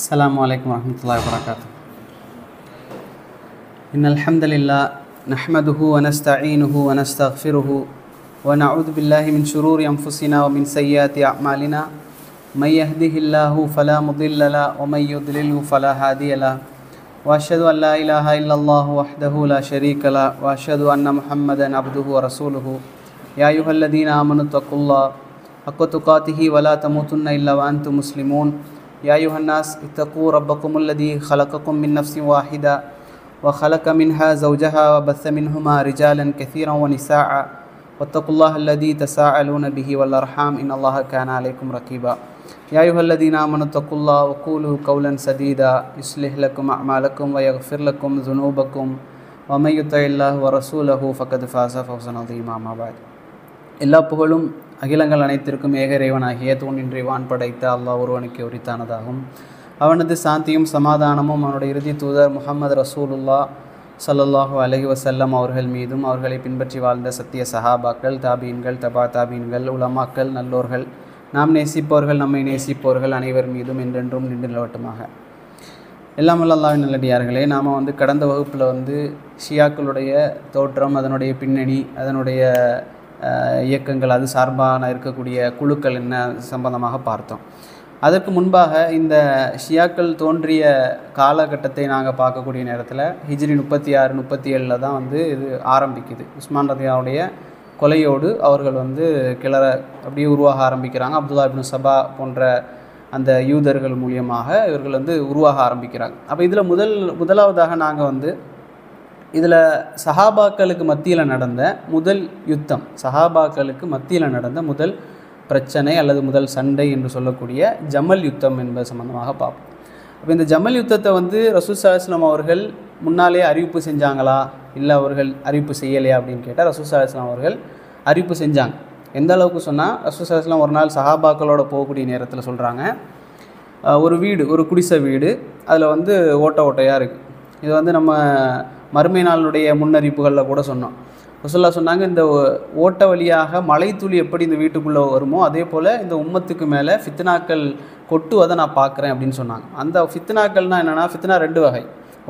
Assalamu alaikum warahmatullahi wabarakatuh. Innal hamdalillah nahmaduhu wa nasta'inuhu wa nastaghfiruhu wa na'udhu billahi min shururi anfusina wa min sayyiati a'malina. May yahdihillahu fala mudilla lahu wa may yudlilhu fala hadiya lahu. Wa ashhadu an la ilaha illallah wahdahu la sharika lahu wa ashhadu anna Muhammadan abduhu wa rasuluhu. Ya ayyuhalladhina amanu taqullaha haqqa tuqatih wa la tamutunna illa wa antum muslimun. يا أيها الناس اتقوا ربكم الذي خلقكم من نفس واحدة وخلق منها زوجها وبث منهما رجالا كثيرا ونساء واتقوا الله الذي تساءلون به والأرحام إن الله كان عليكم رقيبا يا أيها الذين آمنوا اتقوا الله وقولوا قولا سديدا يصلح لكم أعمالكم ويغفر لكم ذنوبكم ومن يطع الله ورسوله فقد فاز فوزا عظيما أما بعد எல்லா புகழும் அகிலங்கள் அனைத்திற்கும் ஏகரைவனாகிய தூணின்றி வான் படைத்த அல்லாஹ் ஒருவனுக்கு உரித்தானதாகும். அவனது சாந்தியும் சமாதானமும் அவனுடைய இறுதி தூதர் முஹம்மது ரசூலுல்லாஹ் ஸல்லல்லாஹு அலைஹி வஸல்லம் அவர்கள் மீதும் அவர்களை பின்பற்றி வாழ்ந்த சத்திய சஹாபாக்கள், தாபீன்கள், தபா தாபீன்கள், உலமாக்கள், நல்லோர்கள், நாம் நேசிப்பவர்கள், நம்மை நேசிப்பவர்கள் அனைவர் மீதும் என்றென்றும் நின்று நிலவட்டுமாக. எல்லாம் அல்லாஹ்வின் நல்லடியார்களே, நாம் கடந்த வகுப்பில் ஷியாக்களுடைய தோற்றம், அதனுடைய பின்னணி, அதனுடைய இயக்கங்கள், அது சார்பான இருக்கக்கூடிய குழுக்கள் என்ன சம்பந்தமாக பார்த்தோம். அதற்கு முன்பாக இந்த ஷியாக்கள் தோன்றிய காலகட்டத்தை நாங்கள் பார்க்கக்கூடிய நேரத்தில் ஹிஜ்ரி 36-37 தான் இது ஆரம்பிக்குது. உஸ்மான் ரலியல்லாஹுடைய கொலையோடு அவர்கள் கிளற அப்படியே உருவாக ஆரம்பிக்கிறாங்க. அப்துல்லா இப்னு சபா போன்ற அந்த யூதர்கள் மூலியமாக இவர்கள் உருவாக ஆரம்பிக்கிறாங்க. அப்போ இதில் முதலாவதாக நாங்கள் இதில் சஹாபாக்களுக்கு மத்தியில் நடந்த முதல் யுத்தம், சஹாபாக்களுக்கு மத்தியில் நடந்த முதல் பிரச்சனை அல்லது முதல் சண்டை என்று சொல்லக்கூடிய ஜமல் யுத்தம் என்பது சம்பந்தமாக பார்ப்போம். அப்போ இந்த ஜமல் யுத்தத்தை ரசூல் ஸல்லல்லாஹு அலைஹி வஸல்லம் அவர்கள் முன்னாலே அறிவிப்பு செஞ்சாங்களா, இல்லை அவர்கள் அறிவிப்பு செய்யலையா அப்படின்னு கேட்டால் ரசூல் ஸல்லல்லாஹு அலைஹி வஸல்லம் அவர்கள் அறிவிப்பு செஞ்சாங்க. எந்த அளவுக்கு சொன்னால், ரசூல் ஸல்லல்லாஹு அலைஹி வஸல்லம் ஒரு நாள் சஹாபாக்களோட போகக்கூடிய நேரத்தில் சொல்கிறாங்க, ஒரு வீடு, ஒரு குடிசை வீடு, அதில் ஓட்டையாக இருக்குது. இது நம்ம மறுமை நாளுடைய முன்னறிப்புகளில் கூட சொன்னோம். ரசூலுல்லாஹ் சொன்னாங்க, இந்த ஓட்ட வழியாக மழை துளி எப்படி இந்த வீட்டுக்குள்ளே வருமோ அதே போல் இந்த உம்மத்துக்கு மேலே ஃபித்னாக்கள் கொட்டுவதை நான் பார்க்குறேன் அப்படின்னு சொன்னாங்க. அந்த ஃபித்னாக்கள்னால் என்னென்னா, ஃபித்னா ரெண்டு வகை.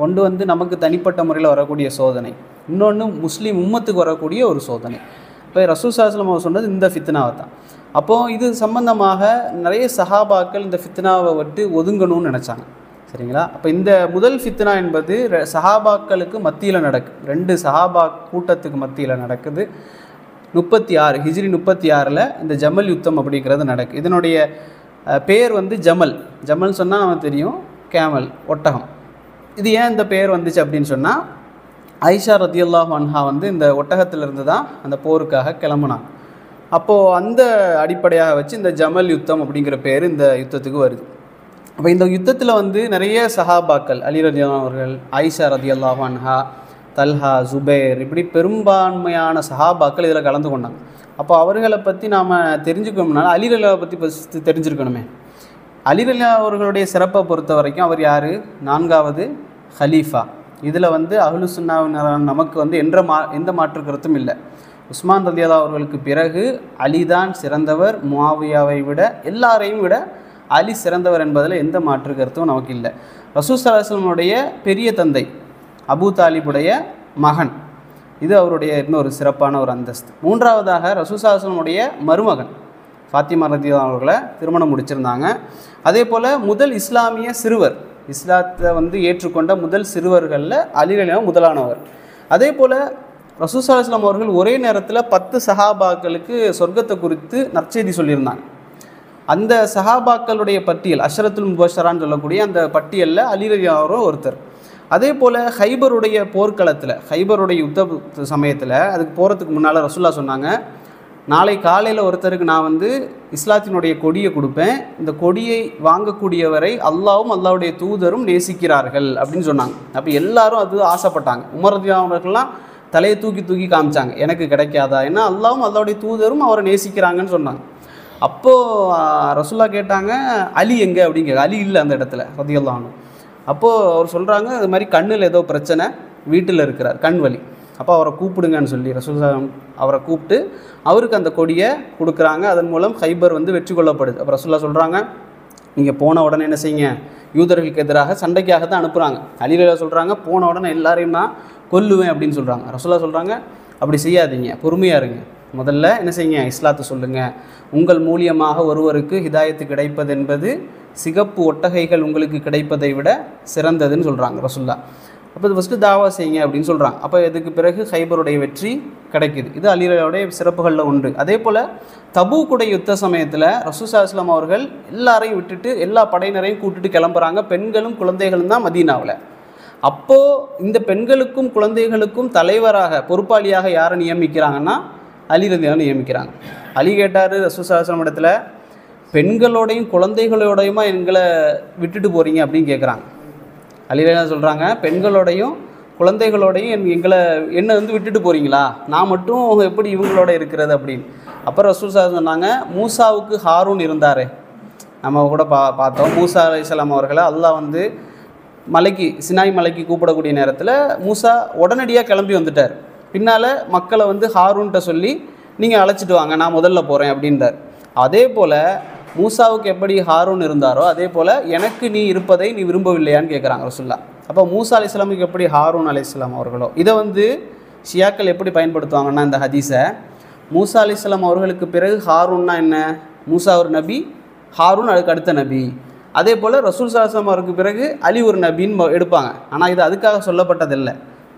ஒன்று நமக்கு தனிப்பட்ட முறையில் வரக்கூடிய சோதனை, இன்னொன்று முஸ்லீம் உம்மத்துக்கு வரக்கூடிய ஒரு சோதனை. இப்போ ரசூல் ஸல்லல்லாஹு அலைஹி வஸல்லம் சொன்னது இந்த ஃபித்னாவை தான். அப்போது இது சம்பந்தமாக நிறைய சஹாபாக்கள் இந்த ஃபித்னாவை விட்டு ஒதுங்கணும்னு நினச்சாங்க. சரிங்களா? அப்போ இந்த முதல் ஃபித்னா என்பது சஹாபாக்களுக்கு மத்தியில் நடக்குது. ரெண்டு சஹாபா கூட்டத்துக்கு மத்தியில் நடக்குது. 36 ஹிஜ்ரி 36 இந்த ஜமல் யுத்தம் அப்படிங்கிறது நடக்குது. இதனுடைய பேர் ஜமல். ஜமல் சொன்னால் நமக்கு தெரியும், கேமல், ஒட்டகம். இது ஏன் இந்த பேர் வந்துச்சு அப்படின்னு சொன்னால், ஆயிஷா ரலியல்லாஹு அன்ஹா இந்த ஒட்டகத்திலிருந்து தான் அந்த போருக்காக கிளம்புனாங்க. அப்போது அந்த அடிப்படையாக வச்சு இந்த ஜமல் யுத்தம் அப்படிங்கிற பேர் இந்த யுத்தத்துக்கு வருது. அப்போ இந்த யுத்தத்தில் நிறைய சஹாபாக்கள், அலி ரலியல்லாஹு அவர்கள், ஆயிஷா ரலியல்லாஹு அன்ஹா, தல்ஹா, ஜுபைர், இப்படி பெரும்பான்மையான சஹாபாக்கள் இதில் கலந்து கொண்டாங்க. அப்போ அவர்களை பற்றி நாம் தெரிஞ்சுக்கணும்னால அலி ரலியல்லாஹு பற்றி ஃபஸ்ட்டு தெரிஞ்சிருக்கணுமே. அலி ரலியல்லாஹு அவர்களுடைய சிறப்பை பொறுத்த வரைக்கும் அவர் யார்? 4வது ஹலீஃபா. இதில் அஹ்லு சுன்னாவினர் நமக்கு எந்த மாற்று கருத்தும் இல்லை. உஸ்மான் ரலியல்லாஹு அவர்களுக்கு பிறகு அலிதான் சிறந்தவர், முஆவியாவை விட, எல்லாரையும் விட அலி சிறந்தவர் என்பதில் எந்த மாற்று கருத்தும் நமக்கு இல்லை. ரசூல் ஸல்லல்லாஹு அலைஹி வஸல்லம் பெரிய தந்தை அபூ தாலிபுடைய மகன், இது அவருடைய இன்னொரு சிறப்பான ஒரு அந்தஸ்து. மூன்றாவதாக ரசூல் ஸல்லல்லாஹு அலைஹி வஸல்லம் மருமகன் ஃபாத்திமா ரலியல்லாஹு அவர்களை திருமணம் முடிச்சிருந்தாங்க. அதே போல் முதல் இஸ்லாமிய சிறுவர், இஸ்லாத்தை ஏற்றுக்கொண்ட முதல் சிறுவர்களில் அலி ரலியல்லாஹு முதலானவர். அதே போல் ரசூல் ஸல்லல்லாஹு அலைஹி வஸல்லம் அவர்கள் ஒரே நேரத்தில் 10 சஹாபாக்களுக்கு சொர்க்கத்தை குறித்து நற்செய்தி சொல்லியிருந்தாங்க. அந்த சஹாபாக்களுடைய பட்டியல், அஷ்ரத்துல் முபஷரான்னு சொல்லக்கூடிய அந்த பட்டியலில் அலி ரலியல்லாஹு ஒருத்தர். அதே போல் ஹைபருடைய போர்க்களத்தில், ஹைபருடைய யுத்த சமயத்தில் அதுக்கு போகிறதுக்கு முன்னால் ரசூலுல்லாஹ் சொன்னாங்க, நாளை காலையில் ஒருத்தருக்கு நான் இஸ்லாத்தினுடைய கொடியை கொடுப்பேன், இந்த கொடியை வாங்கக்கூடியவரை அல்லாஹ்வும் அல்லாஹ்வுடைய தூதரும் நேசிக்கிறார்கள் அப்படின்னு சொன்னாங்க. அப்போ எல்லாரும் அது ஆசைப்பட்டாங்க. உமர் ரலியல்லாஹு அவர்கள்லாம் தலையை தூக்கி காமிச்சாங்க, எனக்கு கிடைக்காதா, ஏன்னா அல்லாஹ்வும் அல்லாஹ்வுடைய தூதரும் அவரை நேசிக்கிறாங்கன்னு சொன்னாங்க. அப்போது ரசூலுல்லாஹ் கேட்டாங்க, அலி எங்கே அப்படின்னு கேட்க. அலி இல்லை அந்த இடத்துல ரலியல்லாஹு அன்ஹு. அப்போது அவர் சொல்கிறாங்க, இது மாதிரி கண்ணில் ஏதோ பிரச்சனை, வீட்டில் இருக்கிறார், கண் வலி, அப்போ அவரை கூப்பிடுங்கன்னு சொல்லி ரசூலுல்லாஹ் அவரை கூப்பிட்டு அவருக்கு அந்த கொடியை கொடுக்குறாங்க. அதன் மூலம் ஹைபர் வெற்றி கொள்ளப்படுது. அப்போ ரசூலுல்லாஹ் சொல்கிறாங்க, நீங்கள் போன உடனே என்ன செய்யுங்க, யூதர்களுக்கு எதிராக சண்டைக்காக தான் அனுப்புகிறாங்க. அலிரலியா சொல்கிறாங்க போன உடனே எல்லாரையும் நான் கொல்லுவேன் அப்படின்னு சொல்கிறாங்க. ரசூலுல்லாஹ் சொல்கிறாங்க அப்படி செய்யாதீங்க, பொறுமையாக இருங்க, முதல்ல என்ன செய்யுங்க, இஸ்லாத்தை சொல்லுங்கள். உங்கள் மூலியமாக ஒருவருக்கு ஹிதாயத்து கிடைப்பது என்பது சிகப்பு ஒட்டகைகள் உங்களுக்கு கிடைப்பதை விட சிறந்ததுன்னு சொல்கிறாங்க ரசூலுல்லாஹ். அப்போ இது ஃபஸ்ட்டு தாவா செய்யுங்க அப்படின்னு சொல்கிறாங்க. அப்போ இதுக்கு பிறகு ஹைபருடைய வெற்றி கிடைக்குது. இது அலிரலியாவுடைய சிறப்புகளில் ஒன்று. அதே போல் தபூக்குடைய யுத்த சமயத்தில் ரசூல் ஸல்லல்லாஹு அலைஹி வஸல்லம் அவர்கள் எல்லாரையும் விட்டுட்டு எல்லா படையினரையும் கூட்டிட்டு கிளம்புறாங்க. பெண்களும் குழந்தைகளும் தான் மதீனாவில். அப்போது இந்த பெண்களுக்கும் குழந்தைகளுக்கும் தலைவராக பொறுப்பாளியாக யாரை நியமிக்கிறாங்கன்னா அலி ரலியல்லாஹு நியமிக்கிறாங்க. அலி கேட்டார் ரசூல் ஸல்லல்லாஹு அலைஹி வஸல்லம் இடத்துல, பெண்களோடையும் குழந்தைகளோடையுமா எங்களை விட்டுட்டு போகிறீங்க அப்படின்னு கேட்குறாங்க. அலி ரலியல்லாஹு சொல்கிறாங்க, பெண்களோடையும் குழந்தைகளோடையும் என்னை வந்து விட்டுட்டு போகிறீங்களா, நான் மட்டும் எப்படி இவங்களோட இருக்கிறது அப்படின்னு. அப்புறம் ரசூல் ஸல்லல்லாஹு அலைஹி சொன்னாங்க, மூசாவுக்கு ஹாரூன் இருந்தார், நம்ம கூட பார்த்தோம். மூசா அலைஹிஸ்ஸலாம் அவர்களை அல்லாஹ் வந்து மலைக்கு, சினாய் மலைக்கு கூப்பிடக்கூடிய நேரத்தில் மூசா உடனடியாக கிளம்பி வந்துட்டார். பின்னால் மக்களை வந்து ஹாரூன்கிட்ட சொல்லி நீங்கள் அழைச்சிட்டு வாங்க, நான் முதல்ல போகிறேன் அப்படின்றார். அதே போல் மூசாவுக்கு எப்படி ஹாரூன் இருந்தாரோ அதே போல் எனக்கு நீ இருப்பதை நீ விரும்பவில்லையான்னு கேட்குறாங்க ரசூலுல்லாஹ். அப்போ மூசா அலைஹிஸ்ஸலாமுக்கு எப்படி ஹாரூன் அலைஹிஸ்ஸலாம் அவர்களோ, இதை வந்து ஷியாக்கள் எப்படி பயன்படுத்துவாங்கன்னா இந்த ஹதீஸை, மூசா அலைஹிஸ்ஸலாம் அவர்களுக்கு பிறகு ஹாரூன்னா என்ன, மூசா ஒரு நபி, ஹாரூன் அதுக்கு அடுத்த நபி. அதே போல் ரசூல் ஸல்லல்லாஹு அலைஹி வஸல்லம் அவருக்கு பிறகு அலி ஒரு நபின்னு எடுப்பாங்க. ஆனால் இது அதுக்காக சொல்லப்பட்டதில்லை.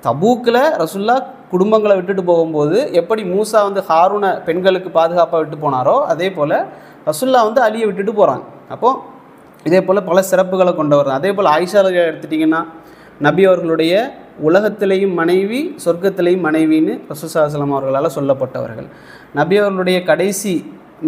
தபூக்கில் ரசூலுல்லாஹ் குடும்பங்களை விட்டுட்டு போகும்போது எப்படி மூசா வந்து ஹாரூனை பெண்களுக்கு பாதுகாப்பாக விட்டு போனாரோ அதே போல் ரசூலுல்லாஹ் வந்து அலியை விட்டுட்டு போகிறாங்க. அப்போது இதே போல் பல சிறப்புகளை கொண்டவர். அதே போல் ஆயிஷா ரலியல்லாஹு எடுத்துட்டிங்கன்னா நபி அவர்களுடைய உலகத்திலேயும் மனைவி சொர்க்கத்திலேயும் மனைவின்னு ரசூல் ஸல்லல்லாஹு அலைஹி வஸல்லம் அவர்களால் சொல்லப்பட்டவர்கள். நபி அவர்களுடைய கடைசி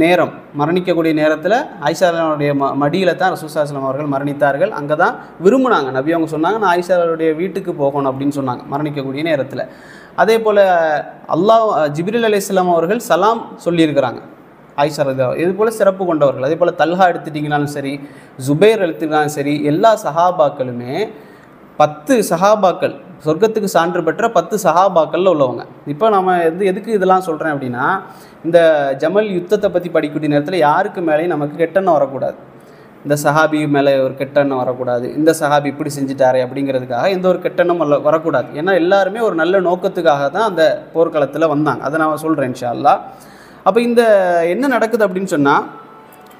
நேரம், மரணிக்கக்கூடிய நேரத்தில் ஆயிஷா ரலியல்லாஹுடைய மடியில் தான் ரசூல் ஸல்லல்லாஹு அலைஹி வஸல்லம் அவர்கள் மரணித்தார்கள். அங்கே தான் விரும்பினாங்க நபி. அவங்க சொன்னாங்க நான் ஆயிஷா ரலியல்லாஹுடைய வீட்டுக்கு போகணும் அப்படின்னு சொன்னாங்க மரணிக்கக்கூடிய நேரத்தில். அதே போல் ஜிப்ரீல் அலைஹிஸ்ஸலாம் அவர்கள் சலாம் சொல்லியிருக்கிறாங்க ஆயிஷா ரலியல்லாஹு. இது போல் சிறப்பு கொண்டவர்கள். அதே போல் தல்ஹா எடுத்துட்டிங்கனாலும் சரி, ஜுபைர் எடுத்துக்கிட்டாலும் சரி, எல்லா சஹாபாக்களுமே 10 சஹாபாக்கள், சொர்க்கத்துக்கு சான்று பெற்ற 10 சஹாபாக்களில் உள்ளவங்க. இப்போ நம்ம எதுக்கு இதெல்லாம் சொல்கிறேன் அப்படின்னா, இந்த ஜமல் யுத்தத்தை பற்றி படிக்கக்கூடிய நேரத்தில் யாருக்கு மேலேயும் நமக்கு கெட்டெண்ணம் வரக்கூடாது. இந்த சஹாபி மேலே ஒரு கெட்டெண்ணம் வரக்கூடாது, இந்த சஹாபி இப்படி செஞ்சுட்டாரே அப்படிங்கிறதுக்காக எந்த ஒரு கெட்டெண்ணம் வரக்கூடாது. ஏன்னா எல்லாருமே ஒரு நல்ல நோக்கத்துக்காக தான் அந்த போர்க்களத்தில் வந்தாங்க. அதை நான் சொல்கிறேன் இன்ஷா அல்லாஹ். அப்போ இந்த என்ன நடக்குது அப்படின்னு சொன்னால்,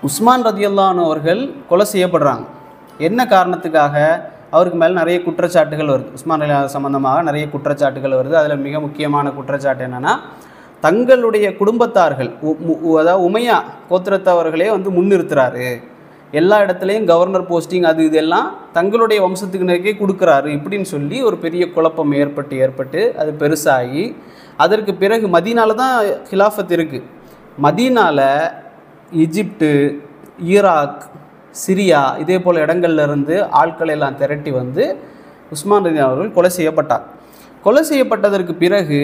உஸ்மான் ரலியல்லாஹு அன்ஹு அவர்கள் கொலை செய்யப்படுறாங்க. என்ன காரணத்துக்காக? அவருக்கு மேலே நிறைய குற்றச்சாட்டுகள் வருது. உஸ்மான் ரலியல்லாஹு சம்பந்தமாக நிறைய குற்றச்சாட்டுகள் வருது. அதில் மிக முக்கியமான குற்றச்சாட்டு என்னென்னா, தங்களுடைய குடும்பத்தார்கள், அதாவது உமையா கோத்திரத்தவர்களே வந்து முன்னிறுத்துறாரு, எல்லா இடத்துலையும் கவர்னர் போஸ்டிங் அது இதெல்லாம் தங்களுடைய வம்சத்துக்குனருக்கே கொடுக்குறாரு இப்படின்னு சொல்லி ஒரு பெரிய குழப்பம் ஏற்பட்டு அது பெருசாகி, அதற்கு பிறகு மதீனாவில் தான் ஹிலாஃபத் இருக்குது. மதீனாவில் எகிப்து, ஈராக், சிரியா இதே போல் இடங்கள்லேருந்து ஆட்களை எல்லாம் திரட்டி வந்து உஸ்மான் ரலியல்லாஹு அவர்கள் கொலை செய்யப்பட்டார். கொலை செய்யப்பட்டதற்கு பிறகு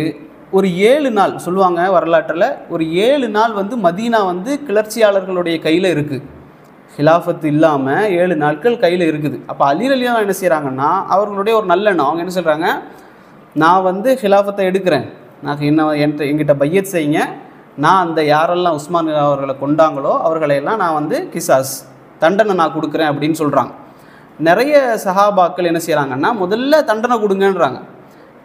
ஒரு 7 நாள் சொல்லுவாங்க வரலாற்றில், ஒரு 7 நாள் வந்து மதீனா வந்து கிளர்ச்சியாளர்களுடைய கையில் இருக்குது. ஹிலாஃபத்து இல்லாமல் 7 நாட்கள் கையில் இருக்குது. அப்போ அலி ரலியல்லாஹு என்ன செய்கிறாங்கன்னா, அவர்களுடைய ஒரு நல்லெண்ணம், அவங்க என்ன சொல்கிறாங்க, நான் வந்து ஹிலாஃபத்தை எடுக்கிறேன், நான் என்கிட்ட பையத் செய்யுங்க, நான் அந்த யாரெல்லாம் உஸ்மான் அவர்களை கொண்டாங்களோ அவர்களையெல்லாம் நான் வந்து கிசாஸ் தண்டனை நான் கொடுக்குறேன் அப்படின்னு சொல்கிறாங்க. நிறைய சஹாபாக்கள் என்ன செய்கிறாங்கன்னா, முதல்ல தண்டனை கொடுங்கன்றாங்க.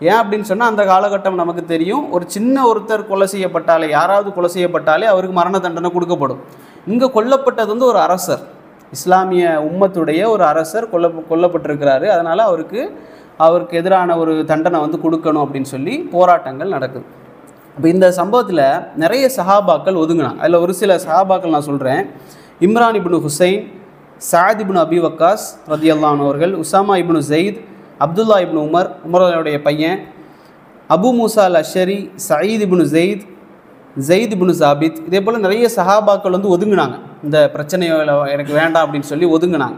ஏன் அப்படின்னு சொன்னால், அந்த காலகட்டம் நமக்கு தெரியும், ஒரு சின்ன ஒருத்தர் கொலை செய்யப்பட்டாலே, யாராவது கொலை செய்யப்பட்டாலே அவருக்கு மரண தண்டனை கொடுக்கப்படும். இங்கே கொல்லப்பட்டது வந்து ஒரு அரசர், இஸ்லாமிய உம்மத்துடைய ஒரு அரசர் கொல்லப்பட்டிருக்கிறாரு. அதனால் அவருக்கு எதிரான ஒரு தண்டனை வந்து கொடுக்கணும் அப்படின்னு சொல்லி போராட்டங்கள் நடக்குது. இப்போ இந்த சம்பவத்தில் நிறைய சஹாபாக்கள் ஒதுங்கினாங்க. அதில் ஒரு சில சஹாபாக்கள் நான் சொல்கிறேன். இம்ரான் இப்னு ஹுசைன், சாத் இப்னு அபி வக்காஸ் ரலியல்லாஹு அன்ஹு அவர்கள், Usama ibn Zaid, Abdullah ibn உமருடைய பையன், Abu Musa al Ashari, Saeed ibn Zaid ibn Thabit, இதே போல் நிறைய சஹாபாக்கள் வந்து ஒதுங்கினாங்க. இந்த பிரச்சனையில் எனக்கு வேண்டாம் அப்படின்னு சொல்லி ஒதுங்கினாங்க.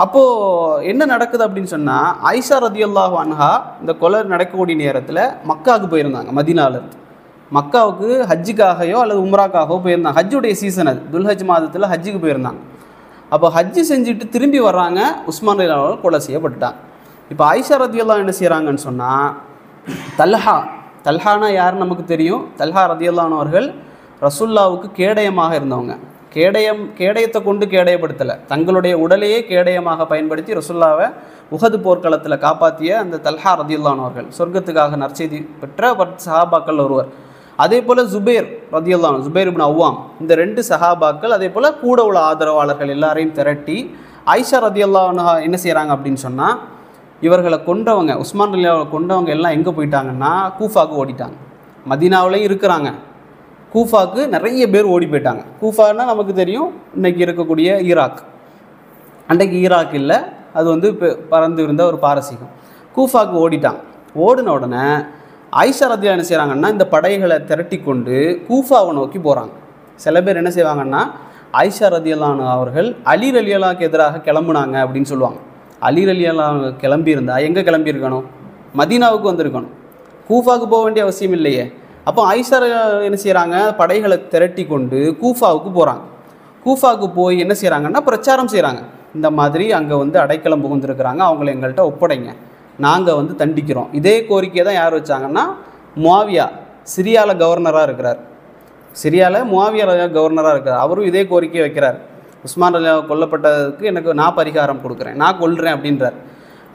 அப்போது என்ன நடக்குது அப்படின்னு சொன்னால், ஆயிஷா ரலியல்லாஹு அன்ஹா இந்த கொலை நடக்கக்கூடிய நேரத்தில் மக்காவுக்கு போயிருந்தாங்க. மதீனாவிலேருந்து மக்காவுக்கு ஹஜ்ஜுக்காகையோ அல்லது உம்ராக்காகவோ போயிருந்தாங்க. ஹஜ்ஜுடைய சீசன் அது, துல்ஹஜ் மாதத்தில் ஹஜ்ஜுக்கு போயிருந்தாங்க. அப்போ ஹஜ்ஜு செஞ்சுட்டு திரும்பி வர்றாங்க, உஸ்மான் ரலியல்லாஹு அன்ஹு கொலை செய்யப்பட்டுட்டாங்க. இப்போ ஆயிஷா ரலியல்லாஹு என்ன செய்கிறாங்கன்னு சொன்னால், தல்ஹானா யார் நமக்கு தெரியும். தல்ஹா ரலியல்லாஹு அன்ஹு அவர்கள் ரசூலுல்லாஹ்வுக்கு கேடயமாக இருந்தவங்க. கேடயத்தை கொண்டு கேடயப்படுத்தலை, தங்களுடைய உடலையே கேடயமாக பயன்படுத்தி ரசூலுல்லாவை உஹது போர்க்களத்தில் காப்பாற்றிய அந்த தல்ஹா ரதியல்லாஹு அவர்கள், சொர்க்கத்துக்காக நற்செய்தி பெற்ற சஹாபாக்கள் ஒருவர். அதே போல் ஜுபைர் ரதியல்லாஹு அன்ஹு, ஜுபைர் இப்னு அவ்வாம், இந்த 2 சஹாபாக்கள், அதே போல் கூட உள்ள ஆதரவாளர்கள் எல்லாரையும் திரட்டி ஆயிஷா ரதியல்லாஹு அன்ஹா என்ன செய்கிறாங்க அப்படின்னு சொன்னால், இவர்களை கொண்டவங்க, உஸ்மான் ரலியல்லாஹு கொண்டவங்க எல்லாம் எங்கே போயிட்டாங்கன்னா கூஃபாவுக்கு ஓடிட்டாங்க. மதீனாவிலையும் இருக்கிறாங்க, கூஃபாவுக்கு நிறைய பேர் ஓடி போயிட்டாங்க. கூஃபான்னா நமக்கு தெரியும் இன்றைக்கி இருக்கக்கூடிய ஈராக். அன்றைக்கு ஈராக் இல்லை, அது வந்து பறந்து இருந்த ஒரு பாரசீகம். கூஃபாவுக்கு ஓடிட்டாங்க. ஓடின உடனே ஆயிஷா ரதியல்லாஹு என்ன செய்கிறாங்கன்னா இந்த படைகளை திரட்டி கொண்டு கூஃபாவை நோக்கி போகிறாங்க. சில பேர் என்ன செய்வாங்கன்னா ஆயிஷா ரதியல்லாஹு அவர்கள் அலி ரலியல்லாஹுக்கு எதிராக கிளம்புனாங்க அப்படின்னு சொல்லுவாங்க. அலி ரலியல்லாஹு கிளம்பியிருந்தா எங்கே கிளம்பியிருக்கணும்? மதீனாவுக்கு வந்திருக்கணும், கூஃபாவுக்கு போக வேண்டிய அவசியம் இல்லையே. அப்போ ஆயிஷா என்ன செய்கிறாங்க, படைகளை திரட்டி கொண்டு கூஃபாவுக்கு போகிறாங்க. கூஃபாவுக்கு போய் என்ன செய்கிறாங்கன்னா பிரச்சாரம் செய்கிறாங்க. இந்த மாதிரி அங்கே வந்து அடைக்கலம் புகுந்துருக்கிறாங்க, அவங்கள எங்கள்கிட்ட ஒப்படைங்க, நாங்கள் வந்து தண்டிக்கிறோம். இதே கோரிக்கையை தான் யார் வச்சாங்கன்னா முஆவியா, சிரியாவில் கவர்னராக இருக்கிறார். சிரியாவில் முஆவியா கவர்னராக இருக்கிறார். அவரும் இதே கோரிக்கையை வைக்கிறார். உஸ்மான் ரலியல்லாஹு கொல்லப்பட்டதுக்கு நான் பரிகாரம் கொடுக்குறேன், நான் கொல்றேன் அப்படின்றார்.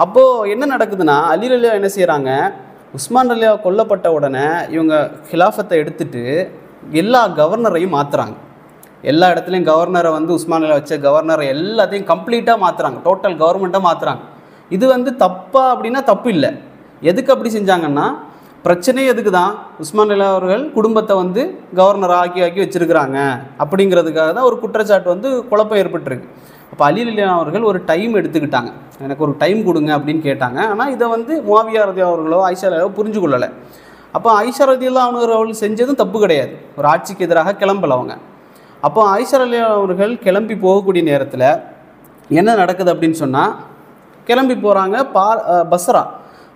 அப்போது என்ன நடக்குதுன்னா அலி ரலியல்லாஹு என்ன செய்கிறாங்க, உஸ்மான் ரலியல்லாஹு கொல்லப்பட்ட உடனே இவங்க ஹிலாஃபத்தை எடுத்துட்டு எல்லா கவர்னரையும் மாற்றுறாங்க. எல்லா இடத்துலையும் கவர்னரை வந்து உஸ்மான் ரலியல்லாஹு வச்ச கவர்னரை எல்லாத்தையும் கம்ப்ளீட்டாக மாற்றுறாங்க, டோட்டல் கவர்மெண்ட்டாக மாற்றுறாங்க. இது வந்து தப்பா அப்படின்னா தப்பு இல்லை. எதுக்கு அப்படி செஞ்சாங்கன்னா, பிரச்சனையே எதுக்கு தான், உஸ்மான் ரலியல்லாஹு அவர்கள் குடும்பத்தை வந்து கவர்னர் ஆக்கி வச்சுருக்கிறாங்க அப்படிங்கிறதுக்காக தான் ஒரு குற்றச்சாட்டு வந்து குழப்பம் ஏற்பட்டுருக்கு. அப்போ அலி ரலியல்லாஹு அவர்கள் ஒரு டைம் எடுத்துக்கிட்டாங்க, எனக்கு ஒரு டைம் கொடுங்க அப்படின்னு கேட்டாங்க. ஆனால் இதை வந்து முஆவியா ரலியல்லாஹு அவர்களோ ஆயிஷா ரலியல்லாஹு புரிஞ்சு கொள்ளலை. அப்போ ஆயிஷா ரலியல்லாஹு அவர்கள் செஞ்சதும் தப்பு கிடையாது, ஒரு ஆட்சிக்கு எதிராக கிளம்பல அவங்க. அப்போ ஆயிஷா ரலியல்லாஹு அவர்கள் கிளம்பி போகக்கூடிய நேரத்தில் என்ன நடக்குது அப்படின்னு சொன்னால், கிளம்பி போகிறாங்க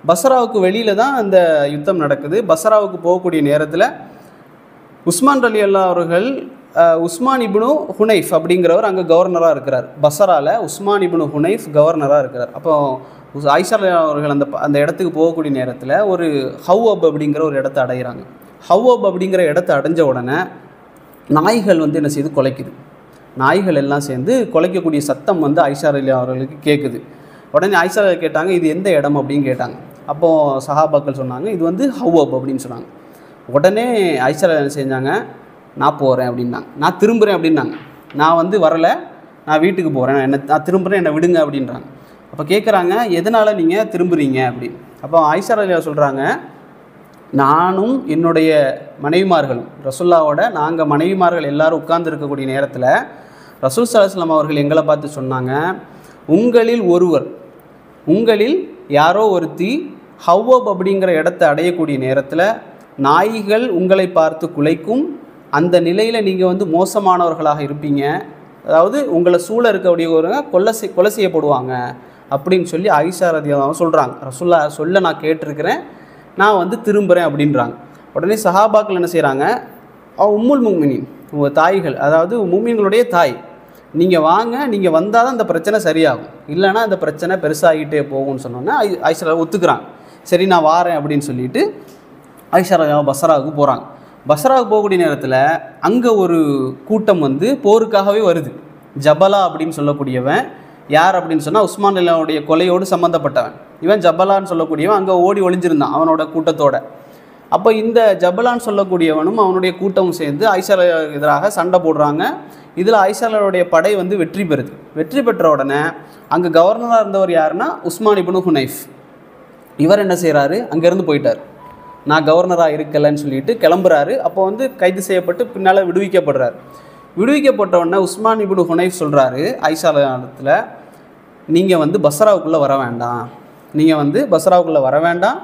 பஸ்ராவுக்கு வெளியில் தான் அந்த யுத்தம் நடக்குது. பஸ்ராவுக்கு போகக்கூடிய நேரத்தில் உஸ்மான் ரலியல்லாஹு அவர்கள் உஸ்மான் இப்னு ஹுனைஃப் அப்படிங்கிறவர் அங்கே கவர்னராக இருக்கிறார். பஸ்ராவில் உஸ்மான் இப்னு ஹுனைஃப் கவர்னராக இருக்கிறார். அப்போ ஆயிஷா ரலியல்லாஹு அவர்கள் அந்த இடத்துக்கு போகக்கூடிய நேரத்தில் ஒரு ஹவ்வப் அப்படிங்கிற ஒரு இடத்த அடைகிறாங்க. ஹவ்வப் அப்படிங்கிற இடத்த அடைஞ்ச உடனே நாய்கள் வந்து என்ன செய்து குலைக்குது. நாய்கள் எல்லாம் சேர்ந்து குலைக்கக்கூடிய சத்தம் வந்து ஆயிஷா ரலியல்லாஹு அவர்களுக்கு கேட்குது. உடனே ஆயிஷா கேட்டாங்க, இது எந்த இடம் அப்படின்னு கேட்டாங்க. அப்போது சஹாபாக்கள் சொன்னாங்க, இது வந்து ஹவ்வப் அப்படின்னு சொன்னாங்க. உடனே ஆயிஷா என்ன செஞ்சாங்க, நான் போகிறேன் அப்படின்னாங்க, நான் திரும்புகிறேன் அப்படின்னாங்க. நான் வந்து வரலை, நான் வீட்டுக்கு போகிறேன், நான் திரும்புகிறேன், என்னை விடுங்க அப்படின்றாங்க. அப்போ கேட்குறாங்க, எதனால் நீங்கள் திரும்புகிறீங்க அப்படின்னு. அப்போ ஆயிஷா ரலியல்லாஹு சொல்கிறாங்க, நானும் என்னுடைய மனைவிமார்களும் ரசூலுல்லாவோட நாங்கள் மனைவிமார்கள் எல்லோரும் உட்கார்ந்து இருக்கக்கூடிய நேரத்தில் ரசூல் ஸல்லல்லாஹு அலைஹி வஸல்லம் அவர்கள் எங்களை பார்த்து சொன்னாங்க, உங்களில் யாரோ ஒருத்தி ஹவ்வப் அப்படிங்கிற இடத்தை அடையக்கூடிய நேரத்தில் நாய்கள் உங்களை பார்த்து குலைக்கும், அந்த நிலையில் நீங்கள் வந்து மோசமானவர்களாக இருப்பீங்க, அதாவது உங்களை சூழ இருக்கக்கூடியவங்க கொலை செய்யப்படுவாங்க அப்படின்னு சொல்லி ஆயிஷா ரலியல்லாஹு சொல்கிறாங்க. ரசூலுல்லாஹ் சொல்ல நான் கேட்டிருக்கிறேன், நான் வந்து திரும்புகிறேன் அப்படின்றாங்க. உடனே சஹாபாக்கள் என்ன செய்கிறாங்க, உம்முல் முஃமினீன், உங்கள் தாய்கள், அதாவது முஃமின்களுடைய தாய், நீங்கள் வாங்க, நீங்கள் வந்தால் தான் இந்த பிரச்சனை சரியாகும், இல்லைனா இந்த பிரச்சனை பெருசாகிட்டே போகும்னு சொன்னோன்னா ஆயிஷா ஒத்துக்கிறாங்க. சரி நான் வாரேன் அப்படின்னு சொல்லிட்டு ஆயிஷா ரலியல்லாஹு பஸ்ராவுக்கு போகிறாங்க. பஸ்ராவுக்கு போகக்கூடிய நேரத்தில் அங்கே ஒரு கூட்டம் வந்து போருக்காகவே வருது. ஜபலா அப்படின்னு சொல்லக்கூடியவன் யார் அப்படின்னு சொன்னால் உஸ்மான் ரலியல்லாஹுடைய கொலையோடு சம்மந்தப்பட்டவன். இவன் ஜபலான்னு சொல்லக்கூடியவன் அங்கே ஓடி ஒளிஞ்சிருந்தான் அவனோட கூட்டத்தோட. அப்போ இந்த ஜபலான்னு சொல்லக்கூடியவனும் அவனுடைய கூட்டமும் சேர்ந்து ஆயிஷா ரலியல்லாஹுக்கு எதிராக சண்டை போடுறாங்க. இதில் ஆயிஷா ரலியல்லாஹுடைய படை வந்து வெற்றி பெறுது. வெற்றி பெற்ற உடனே அங்கே கவர்னராக இருந்தவர் யாருன்னா உஸ்மான் இப்னு ஹுனைஃப். இவர் என்ன செய்கிறாரு, அங்கேருந்து போயிட்டார், நான் கவர்னராக இருக்கலைன்னு சொல்லிட்டு கிளம்புறாரு. அப்போ வந்து கைது செய்யப்பட்டு பின்னால் விடுவிக்கப்படுறார். விடுவிக்கப்பட்ட உடனே உஸ்மான் இப்னு ஹுனைஃப் சொல்கிறாரு ஆயிஷா ரலியல்லாஹுல, நீங்கள் வந்து பஸ்ராவுக்குள்ளே வர வேண்டாம்,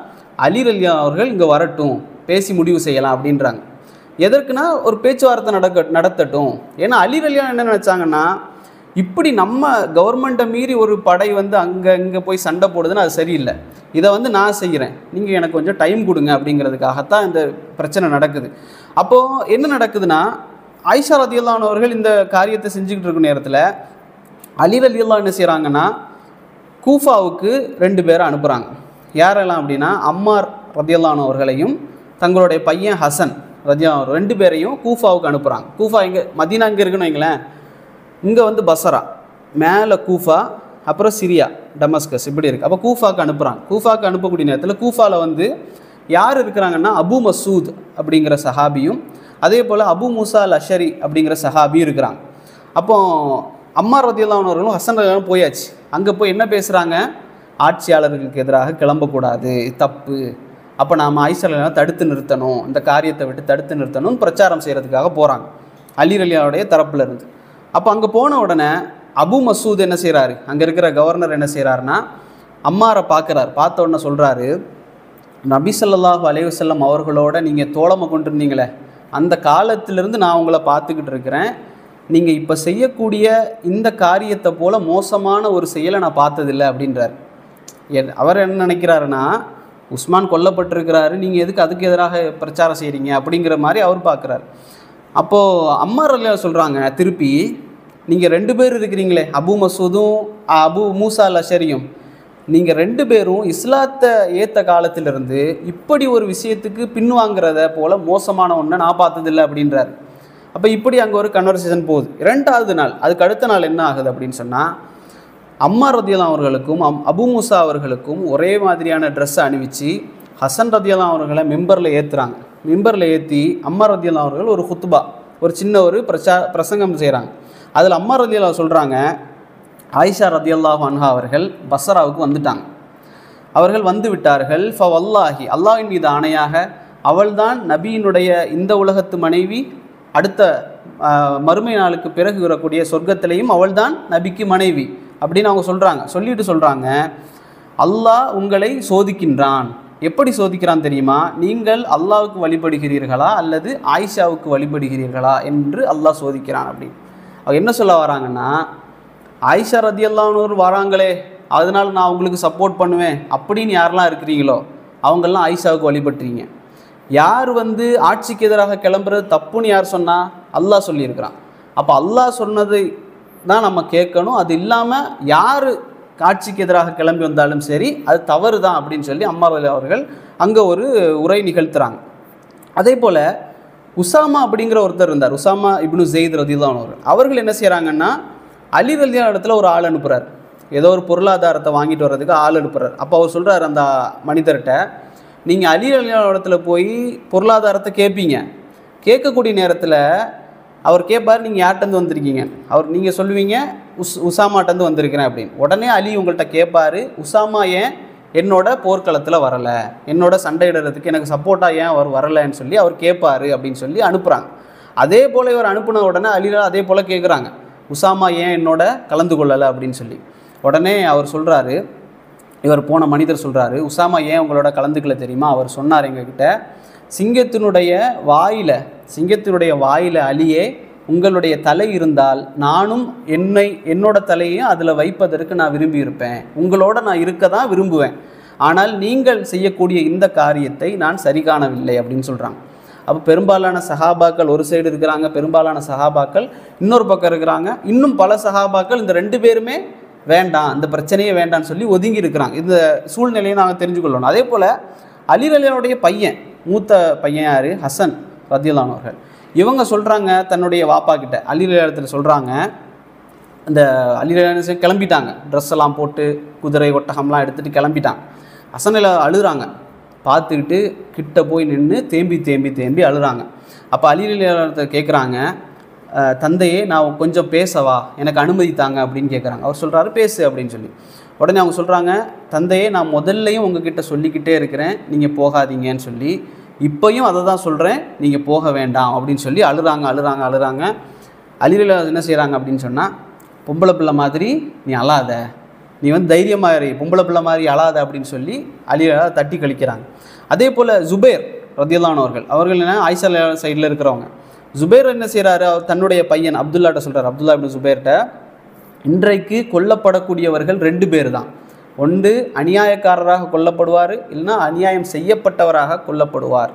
அலி ரலியல்லாஹு அவர்கள் இங்கே வரட்டும், பேசி முடிவு செய்யலாம் அப்படின்றாங்க. எதற்குன்னா ஒரு பேச்சுவார்த்தை நடத்தட்டும். ஏன்னா அலி ரலியல்லாஹு என்ன நினச்சாங்கன்னா, இப்படி நம்ம கவர்மெண்ட்டை மீறி ஒரு படை வந்து இங்கே போய் சண்டை போடுதுன்னா அது சரியில்லை, இதை வந்து நான் செய்கிறேன், நீங்கள் எனக்கு கொஞ்சம் டைம் கொடுங்க அப்படிங்கிறதுக்காகத்தான் இந்த பிரச்சனை நடக்குது. அப்போது என்ன நடக்குதுன்னா, ஆயிஷா ரலியல்லாஹு அவர்கள் இந்த காரியத்தை செஞ்சுக்கிட்டு இருக்கும் நேரத்தில் அலி ரலியல்லாஹு என்ன செய்கிறாங்கன்னா, கூஃபாவுக்கு 2 பேரை அனுப்புகிறாங்க. யாரெல்லாம் அப்படின்னா, அம்மார் ரலியல்லாஹு அவர்களையும் தங்களுடைய பையன் ஹசன் ரதியல்லாஹு அன்ஹு 2 பேரையும் கூஃபாவுக்கு அனுப்புகிறாங்க. கூஃபா இங்கே மதீனா இங்கே இருக்குன்னு வைங்களேன், இங்கே வந்து பஸ்ரா, மேலே கூஃபா, அப்புறம் சிரியா டமஸ்கஸ் இப்படி இருக்குது. அப்போ கூஃபாவுக்கு அனுப்புகிறாங்க. கூஃபாவுக்கு அனுப்பக்கூடிய நேரத்தில் கூஃபாவில் வந்து யார் இருக்கிறாங்கன்னா அபு மசூத் அப்படிங்கிற சஹாபியும் அதே போல் அபு மூசா அல் அஷரி அப்படிங்கிற சஹாபியும் இருக்கிறாங்க. அப்போ அம்மார் ரதியல்லாஹு அன்ஹு அவர்களும் ஹசன் ரதியல்லாஹு அன்ஹு போயாச்சு. அங்கே போய் என்ன பேசுகிறாங்க, ஆட்சியாளர்களுக்கு எதிராக கிளம்பக்கூடாது, தப்பு, அப்போ நாம் ஆயிஷா ரலியல்லாஹு தடுத்து நிறுத்தணும், இந்த காரியத்தை விட்டு தடுத்து நிறுத்தணும்னு பிரச்சாரம் செய்கிறதுக்காக போகிறாங்க அலி ரலியல்லாஹுடைய தரப்புல இருந்து. அப்போ அங்கே போன உடனே அபு மசூத் என்ன செய்கிறாரு, அங்கே இருக்கிற கவர்னர் என்ன செய்கிறாருன்னா அம்மாரை பார்க்குறாரு. பார்த்த உடனே சொல்கிறாரு, நபி ஸல்லல்லாஹு அலைஹி வஸல்லம் அவர்களோட நீங்கள் தோழமை கொண்டிருந்தீங்களே அந்த காலத்திலிருந்து நான் உங்களை பார்த்துக்கிட்டு இருக்கிறேன். நீங்கள் இப்போ செய்யக்கூடிய இந்த காரியத்தை போல் மோசமான ஒரு செயலை நான் பார்த்ததில்லை அப்படின்றார். அவர் என்ன நினைக்கிறாருன்னா, உஸ்மான் கொல்லப்பட்டிருக்கிறாரு, நீங்கள் எதுக்கு அதுக்கு எதிராக பிரச்சாரம் செய்கிறீங்க அப்படிங்கிற மாதிரி அவர் பார்க்குறாரு. அப்போது அம்மார் ரலியல்லாஹு சொல்கிறாங்க, திருப்பி நீங்கள் 2 பேர் இருக்கிறீங்களே, அபு மசூதும் அபு மூசா அல் அஷரியும், நீங்கள் 2 பேரும் இஸ்லாத்தை ஏற்ற காலத்திலிருந்து இப்படி ஒரு விஷயத்துக்கு பின்வாங்கிறத போல் மோசமான ஒன்றை நான் பார்த்ததில்லை அப்படின்றார். அப்போ இப்படி அங்கே ஒரு கன்வர்சேஷன் போகுது. 2வது நாள், அதுக்கு அடுத்த நாள் என்ன ஆகுது அப்படின்னு சொன்னால், அம்மார் ரதியல்லாஹு அவர்களுக்கும் அபு மூசா அவர்களுக்கும் ஒரே மாதிரியான ட்ரெஸ்ஸை அணிவிச்சு ஹசன் ரதியல்லாஹு அவர்களை மெம்பரில் ஏற்றுறாங்க. மெம்பரில் ஏற்றி அம்மார் ரதியல்லாஹு அவர்கள் ஒரு குத்பா, ஒரு சின்ன ஒரு பிரசங்கம் செய்கிறாங்க. அதில் அம்மார் ரதியல்லாஹு சொல்கிறாங்க, ஆயிஷா ரதியல்லாஹு அன்ஹா அவர்கள் பஸ்ராவுக்கு வந்துட்டாங்க. அவர்கள் வந்து விட்டார்கள். ஃபவல்லாஹி, அல்லாஹ்வின் மீது ஆணையாக, அவள்தான் நபியினுடைய இந்த உலகத்து மனைவி, அடுத்த மறுமை நாளுக்கு பிறகு வரக்கூடிய சொர்க்கத்திலையும் அவள்தான் நபிக்கு மனைவி அப்படின்னு அவங்க சொல்கிறாங்க. சொல்லிட்டு சொல்கிறாங்க, அல்லாஹ் உங்களை சோதிக்கின்றான். எப்படி சோதிக்கிறான் தெரியுமா, நீங்கள் அல்லாஹ்வுக்கு வழிபடுகிறீர்களா அல்லது ஆயிஷாவுக்கு வழிபடுகிறீர்களா என்று அல்லாஹ் சோதிக்கிறான் அப்படின்னு. அவங்க என்ன சொல்ல வராங்கன்னா, ஆயிஷா ரதியல்லாஹு அன்ஹா வராங்களே அதனால் நான் அவங்களுக்கு சப்போர்ட் பண்ணுவேன் அப்படின்னு யாரெல்லாம் இருக்கிறீங்களோ அவங்கெல்லாம் ஆயிஷாவுக்கு வழிபட்டுறீங்க. யார் வந்து ஆட்சிக்கு எதிராக கிளம்புறது தப்புன்னு யார் சொன்னால் அல்லாஹ் சொல்லியிருக்கிறான். அப்போ அல்லாஹ் சொன்னதை தான் நம்ம கேட்கணும். அது இல்லாமல் யார் ஆட்சிக்கு எதிராக கிளம்பி வந்தாலும் சரி அது தவறு தான் அப்படின்னு சொல்லி அம்மார் ரலியல்லாஹு அவர்கள் அங்கே ஒரு உரை நிகழ்த்துறாங்க. அதே போல் உசாமா அப்படிங்கிற ஒருத்தர் இருந்தார், உசாமா இப்னு ஸெய்த் ரதியல்லாஹு அன்ஹு அவர்கள் என்ன செய்கிறாங்கன்னா, அலி ரலியல்லாஹு இடத்துல ஒரு ஆள் அனுப்புகிறார். ஏதோ ஒரு பொருளாதாரத்தை வாங்கிட்டு வர்றதுக்கு ஆள் அனுப்புகிறார். அப்போ அவர் சொல்கிறார் அந்த மனிதர்கிட்ட, நீங்கள் அலி ரலியல்லாஹு இடத்துல போய் பொருளாதாரத்தை கேட்பீங்க. கேட்கக்கூடிய நேரத்தில் அவர் கேட்பார், நீங்கள் யார்கிட்டருந்து வந்திருக்கீங்க. நீங்கள் சொல்லுவீங்க உசாமாட்டேருந்து வந்திருக்கிறேன் அப்படின்னு. உடனே அலி உங்கள்கிட்ட கேட்பார், உசாமா ஏன் என்னோட போர்க்களத்தில் வரலை, என்னோட சண்டையிடுறதுக்கு எனக்கு சப்போர்ட்டாக ஏன் அவர் வரலைன்னு சொல்லி அவர் கேட்பார் அப்படின்னு சொல்லி அனுப்புகிறாங்க. அதே போல் இவர் அனுப்புன உடனே அலிரா அதே போல் கேட்குறாங்க, உசாமா ஏன் என்னோட கலந்து கொள்ளலை அப்படின்னு சொல்லி. உடனே அவர் சொல்கிறாரு, இவர் போன மனிதர் சொல்கிறாரு, உசாமா ஏன் உங்களோட கலந்துக்கல தெரியுமா, அவர் சொன்னார் எங்ககிட்ட, சிங்கத்தினுடைய வாயில் அலியே உங்களுடைய தலை இருந்தால் நானும் என்னோட தலையையும் அதில் வைப்பதற்கு நான் விரும்பியிருப்பேன், உங்களோட நான் இருக்க தான் விரும்புவேன், ஆனால் நீங்கள் செய்யக்கூடிய இந்த காரியத்தை நான் சரி காணவில்லை அப்படின்னு சொல்கிறாங்க. அப்போ பெரும்பாலான சஹாபாக்கள் ஒரு சைடு இருக்கிறாங்க, பெரும்பாலான சஹாபாக்கள் இன்னொரு பக்கம் இருக்கிறாங்க. இன்னும் பல சஹாபாக்கள் இந்த 2 பேருமே வேண்டாம், இந்த பிரச்சனையே வேண்டான்னு சொல்லி ஒதுங்கி இருக்கிறாங்க. இந்த சூழ்நிலையை நாங்கள் தெரிஞ்சுக்கொள்ளணும். அதே போல் அலி ரலியல்லாஹுடைய பையன், மூத்த பையன் யார், ஹசன் ரதியல்லாஹு அன்ஹு அவர்கள், இவங்க சொல்கிறாங்க தன்னுடைய வாப்பா கிட்ட, அலி ரலியல்லாஹு சொல்கிறாங்க, இந்த அலி ரலியல்லாஹு கிளம்பிட்டாங்க, ட்ரெஸ் எல்லாம் போட்டு குதிரை ஒட்டகம்லாம் எடுத்துகிட்டு கிளம்பிட்டாங்க. ஹசனில் அழுகிறாங்க. பார்த்துக்கிட்டு கிட்ட போய் நின்று தேம்பி அழுகிறாங்க. அப்போ அலி ரலியல்லாஹு கேட்குறாங்க, தந்தையே நான் கொஞ்சம் பேசவா, எனக்கு அனுமதி தாங்க அப்படின்னு கேட்குறாங்க. அவர் சொல்கிறாரு பேசு அப்படின்னு சொல்லி. உடனே அவங்க சொல்கிறாங்க, தந்தையே நான் முதல்லையும் உங்ககிட்ட சொல்லிக்கிட்டே இருக்கிறேன் நீங்கள் போகாதீங்கன்னு சொல்லி, இப்போயும் அதை தான் சொல்கிறேன், நீங்கள் போக வேண்டாம் அப்படின்னு சொல்லி அழுகிறாங்க. அலி ரலியல்லாஹு என்ன செய்கிறாங்க அப்படின்னு சொன்னால், பொம்பளை பிள்ளை மாதிரி நீ அழாத, நீ வந்து தைரியமாக இரு, பொம்பளை பிள்ளை மாதிரி அழாத அப்படின்னு சொல்லி அலி ரலியல்லாஹு தட்டி கழிக்கிறாங்க. அதே போல் ஜுபைர் ரதியல்லாஹு அன்ஹு அவர்கள் என்ன ஆயிஷா ரலியல்லாஹு சைடில் இருக்கிறவங்க, ஜுபைர் என்ன செய்கிறாரு, அப்துல்லாட்ட சொல்கிறார், அப்துல்லா இப்னு ஜுபைர்கிட்ட, இன்றைக்கு கொல்லப்படக்கூடியவர்கள் 2 பேர் தான், ஒன்று அநியாயக்காரராக கொல்லப்படுவார், இல்லைன்னா அநியாயம் செய்யப்பட்டவராக கொல்லப்படுவார்.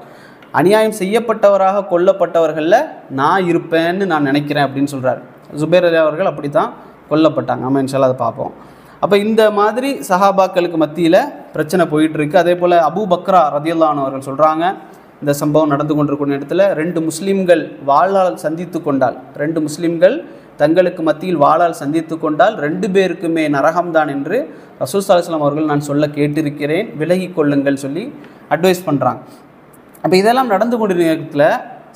அநியாயம் செய்யப்பட்டவராக கொல்லப்பட்டவர்களில் நான் இருப்பேன்னு நான் நினைக்கிறேன் அப்படின்னு சொல்கிறார். ஜுபைர் அவர்கள் அப்படி தான் கொல்லப்பட்டாங்க. நம்ம இன்ஷால்லா அதை பார்ப்போம். அப்போ இந்த மாதிரி சஹாபாக்களுக்கு மத்தியில் பிரச்சனை போயிட்டுருக்கு. அதே போல் அபூ பக்ரா ரதியல்லாஹு அன்ஹு அவர்கள் சொல்கிறாங்க, இந்த சம்பவம் நடந்து கொண்டிருக்கிற இடத்துல 2 முஸ்லீம்கள் வாளால் சந்தித்து கொண்டால், 2 முஸ்லீம்கள் தங்களுக்கு மத்தியில் வாளால் சந்தித்து கொண்டால் 2 பேருக்குமே நரகம்தான் என்று ரசூல் ஸல்லல்லாஹு அலைஹி வஸல்லம் அவர்கள் நான் சொல்ல கேட்டிருக்கிறேன், விலகி கொள்ளுங்கள் சொல்லி அட்வைஸ் பண்ணுறாங்க. அப்போ இதெல்லாம் நடந்து கொண்டிருக்கிற நேரத்தில்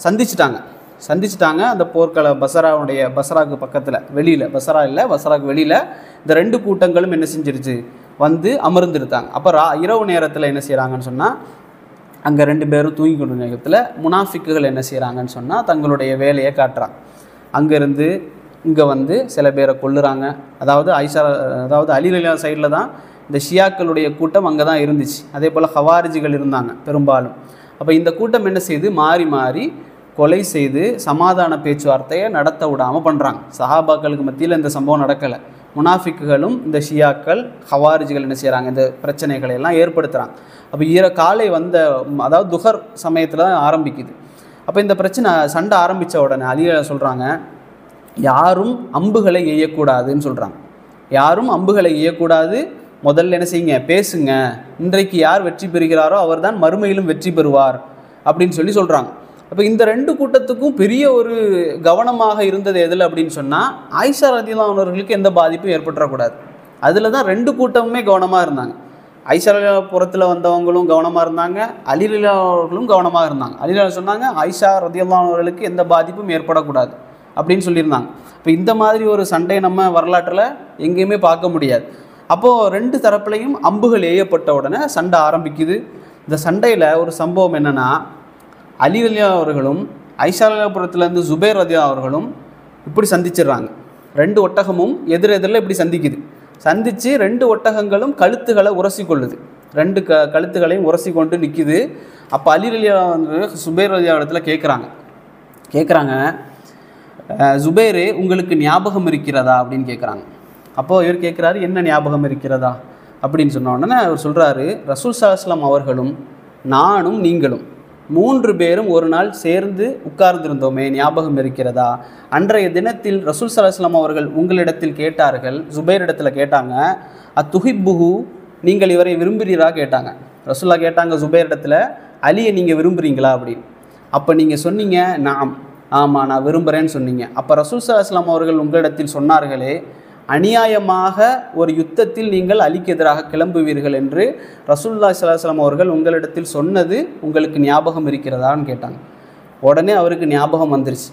சந்திச்சிட்டாங்க. அந்த போர்க்கள பசராவுக்கு பக்கத்தில் வெளியில், பசரா இல்லை பசராவுக்கு வெளியில் இந்த 2 கூட்டங்களும் என்ன செஞ்சிருச்சு, வந்து அமர்ந்துருத்தாங்க. அப்போ இரவு நேரத்தில் என்ன செய்கிறாங்கன்னு சொன்னால், அங்கே 2 பேரும் தூங்கி கொண்ட நேரத்தில் முனாஃபிக்குகள் என்ன செய்கிறாங்கன்னு சொன்னால் தங்களுடைய வேலையை காட்டுறாங்க. அங்கேருந்து இங்கே வந்து சில பேரை கொல்லுறாங்க. அதாவது அலி ரலியல்லாஹு சைடில் தான் இந்த ஷியாக்களுடைய கூட்டம் அங்கே தான் இருந்துச்சு. அதே போல் ஹவாரிஜிகள் இருந்தாங்க பெரும்பாலும். அப்போ இந்த கூட்டம் என்ன செய்து மாறி மாறி கொலை செய்து சமாதான பேச்சுவார்த்தையை நடத்த விடாமல் பண்ணுறாங்க. சஹாபாக்களுக்கு மத்தியில் இந்த சம்பவம் நடக்கலை. முனாஃபிக்குகளும் இந்த ஷியாக்கள் ஹவாரிஜிகள் என்ன செய்கிறாங்க, இந்த பிரச்சனைகளை எல்லாம் ஏற்படுத்துகிறாங்க. அப்போ காலை வந்த, அதாவது துஹர் சமயத்தில் தான் ஆரம்பிக்குது. அப்போ இந்த பிரச்சனை சண்டை ஆரம்பித்த உடனே அலி சொல்கிறாங்க, யாரும் அம்புகளை எய்யக்கூடாதுன்னு சொல்கிறாங்க. யாரும் அம்புகளை எய்யக்கூடாது, முதல்ல என்ன செய்யுங்க, பேசுங்க, இன்றைக்கு யார் வெற்றி பெறுகிறாரோ அவர் தான் மறுமையிலும் வெற்றி பெறுவார் அப்படின்னு சொல்கிறாங்க. அப்போ இந்த 2 கூட்டத்துக்கும் பெரிய ஒரு கவனமாக இருந்தது எதில் அப்படின்னு சொன்னால், ஆயிஷா ரலியல்லாஹு அன்ஹா அவர்களுக்கு எந்த பாதிப்பும் ஏற்பட்டுறக்கூடாது. அதில் தான் 2 கூட்டமுமே கவனமாக இருந்தாங்க. ஆயிஷா ரலியல்லாஹு புறத்தில் வந்தவங்களும் கவனமாக இருந்தாங்க, அலி ரலியல்லாஹு அவர்களும் கவனமாக இருந்தாங்க. அலி ரலியல்லாஹு சொன்னாங்க, ஆயிஷா ரலியல்லாஹு அவர்களுக்கு எந்த பாதிப்பும் ஏற்படக்கூடாது அப்படின்னு சொல்லியிருந்தாங்க. இப்போ இந்த மாதிரி ஒரு சண்டையை நம்ம வரலாற்றில் எங்கேயுமே பார்க்க முடியாது. அப்போது 2 தரப்புலையும் அம்புகள் எய்யப்பட்ட உடனே சண்டை ஆரம்பிக்குது. இந்த சண்டையில் ஒரு சம்பவம் என்னென்னா, அலி ரலியல்லாஹு அவர்களும் ஆயிஷா ரலியல்லாஹு புறத்துலேருந்து ஜுபைர் ரலியல்லாஹு அவர்களும் இப்படி சந்திச்சிடுறாங்க. 2 ஒட்டகமும் எதிரெதிரில் இப்படி சந்தித்து 2 ஒட்டகங்களும் கழுத்துகளை உரசி கொள்ளுது. 2 கழுத்துகளையும் உரசி கொண்டு நிற்கிது. அப்போ அலி ரலியல்லாஹு வந்து ஜுபைர் ரலியல்லாஹு இடத்துல கேட்குறாங்க, ஜுபைரே உங்களுக்கு ஞாபகம் இருக்கிறதா அப்படின்னு கேட்குறாங்க. அப்போது இவர் கேட்குறாரு, என்ன ஞாபகம் இருக்கிறதா அப்படின்னு சொன்ன உடனே அவர் சொல்கிறாரு, ரசூல் ஸல்லல்லாஹு அலைஹி வஸல்லம் அவர்களும் நானும் நீங்களும் 3 பேரும் ஒரு நாள் சேர்ந்து உட்கார்ந்திருந்தோமே, ஞாபகம் இருக்கிறதா? அன்றைய தினத்தில் ரசூல் ஸல்லல்லாஹு அலைஹி வஸல்லம் அவர்கள் உங்களிடத்தில் கேட்டார்கள், ஜுபைர் இடத்துல கேட்டாங்க, அத்துஹிப்புஹு, நீங்கள் இவரை விரும்புகிறீரா கேட்டாங்க. ரசூல்லா கேட்டாங்க ஜுபைர் இடத்துல, அலியை நீங்கள் விரும்புகிறீங்களா அப்படின்னு. அப்போ நீங்கள் சொன்னீங்க, ஆமாம் நான் விரும்புகிறேன்னு சொன்னீங்க. அப்போ ரசூல் ஸல்லல்லாஹு அலைஹி வஸல்லம் அவர்கள் உங்களிடத்தில் சொன்னார்களே, அநியாயமாக ஒரு யுத்தத்தில் நீங்கள் அலிக்கு எதிராக கிளம்புவீர்கள் என்று ரசூலுல்லாஹி ஸல்லல்லாஹு அலைஹி வஸல்லம் அவர்கள் உங்களிடத்தில் சொன்னது உங்களுக்கு ஞாபகம் இருக்கிறதான்னு கேட்டாங்க. உடனே அவருக்கு ஞாபகம் வந்துருச்சு.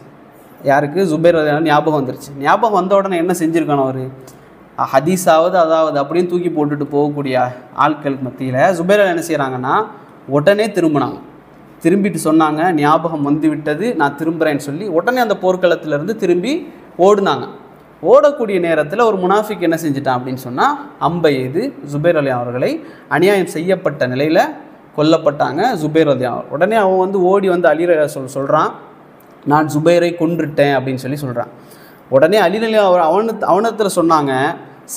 யாருக்கு? ஜுபைர் ஞாபகம் வந்துருச்சு. ஞாபகம் வந்த உடனே என்ன செஞ்சுருக்கணும், அவர் ஹதீஸாவது அதாவது அப்படின்னு தூக்கி போட்டுட்டு போகக்கூடிய ஆட்களுக்கு மத்தியில் ஜுபைர் என்ன செய்கிறாங்கன்னா, உடனே திரும்பிட்டு சொன்னாங்க, ஞாபகம் வந்து விட்டது, நான் திரும்புகிறேன்னு சொல்லி உடனே அந்த போர்க்களத்திலேருந்து திரும்பி ஓடுனாங்க. ஓடக்கூடிய நேரத்தில் ஒரு முனாஃபிக் என்ன செஞ்சிட்டான் அப்படின்னு சொன்னால், அம்பை எய்து ஜுபைர் ரலியல்லாஹு அவர்களை அநியாயம் செய்யப்பட்ட நிலையில் கொல்லப்பட்டாங்க ஜுபைர் ரலியல்லாஹு. உடனே அவன் வந்து ஓடி வந்து அலி ரலியல்லாஹு சொல்கிறான், நான் ஜுபைரை கொன்றுட்டேன் அப்படின்னு சொல்கிறான். உடனே அலி ரலியல்லாஹு அவனத்தில் சொன்னாங்க,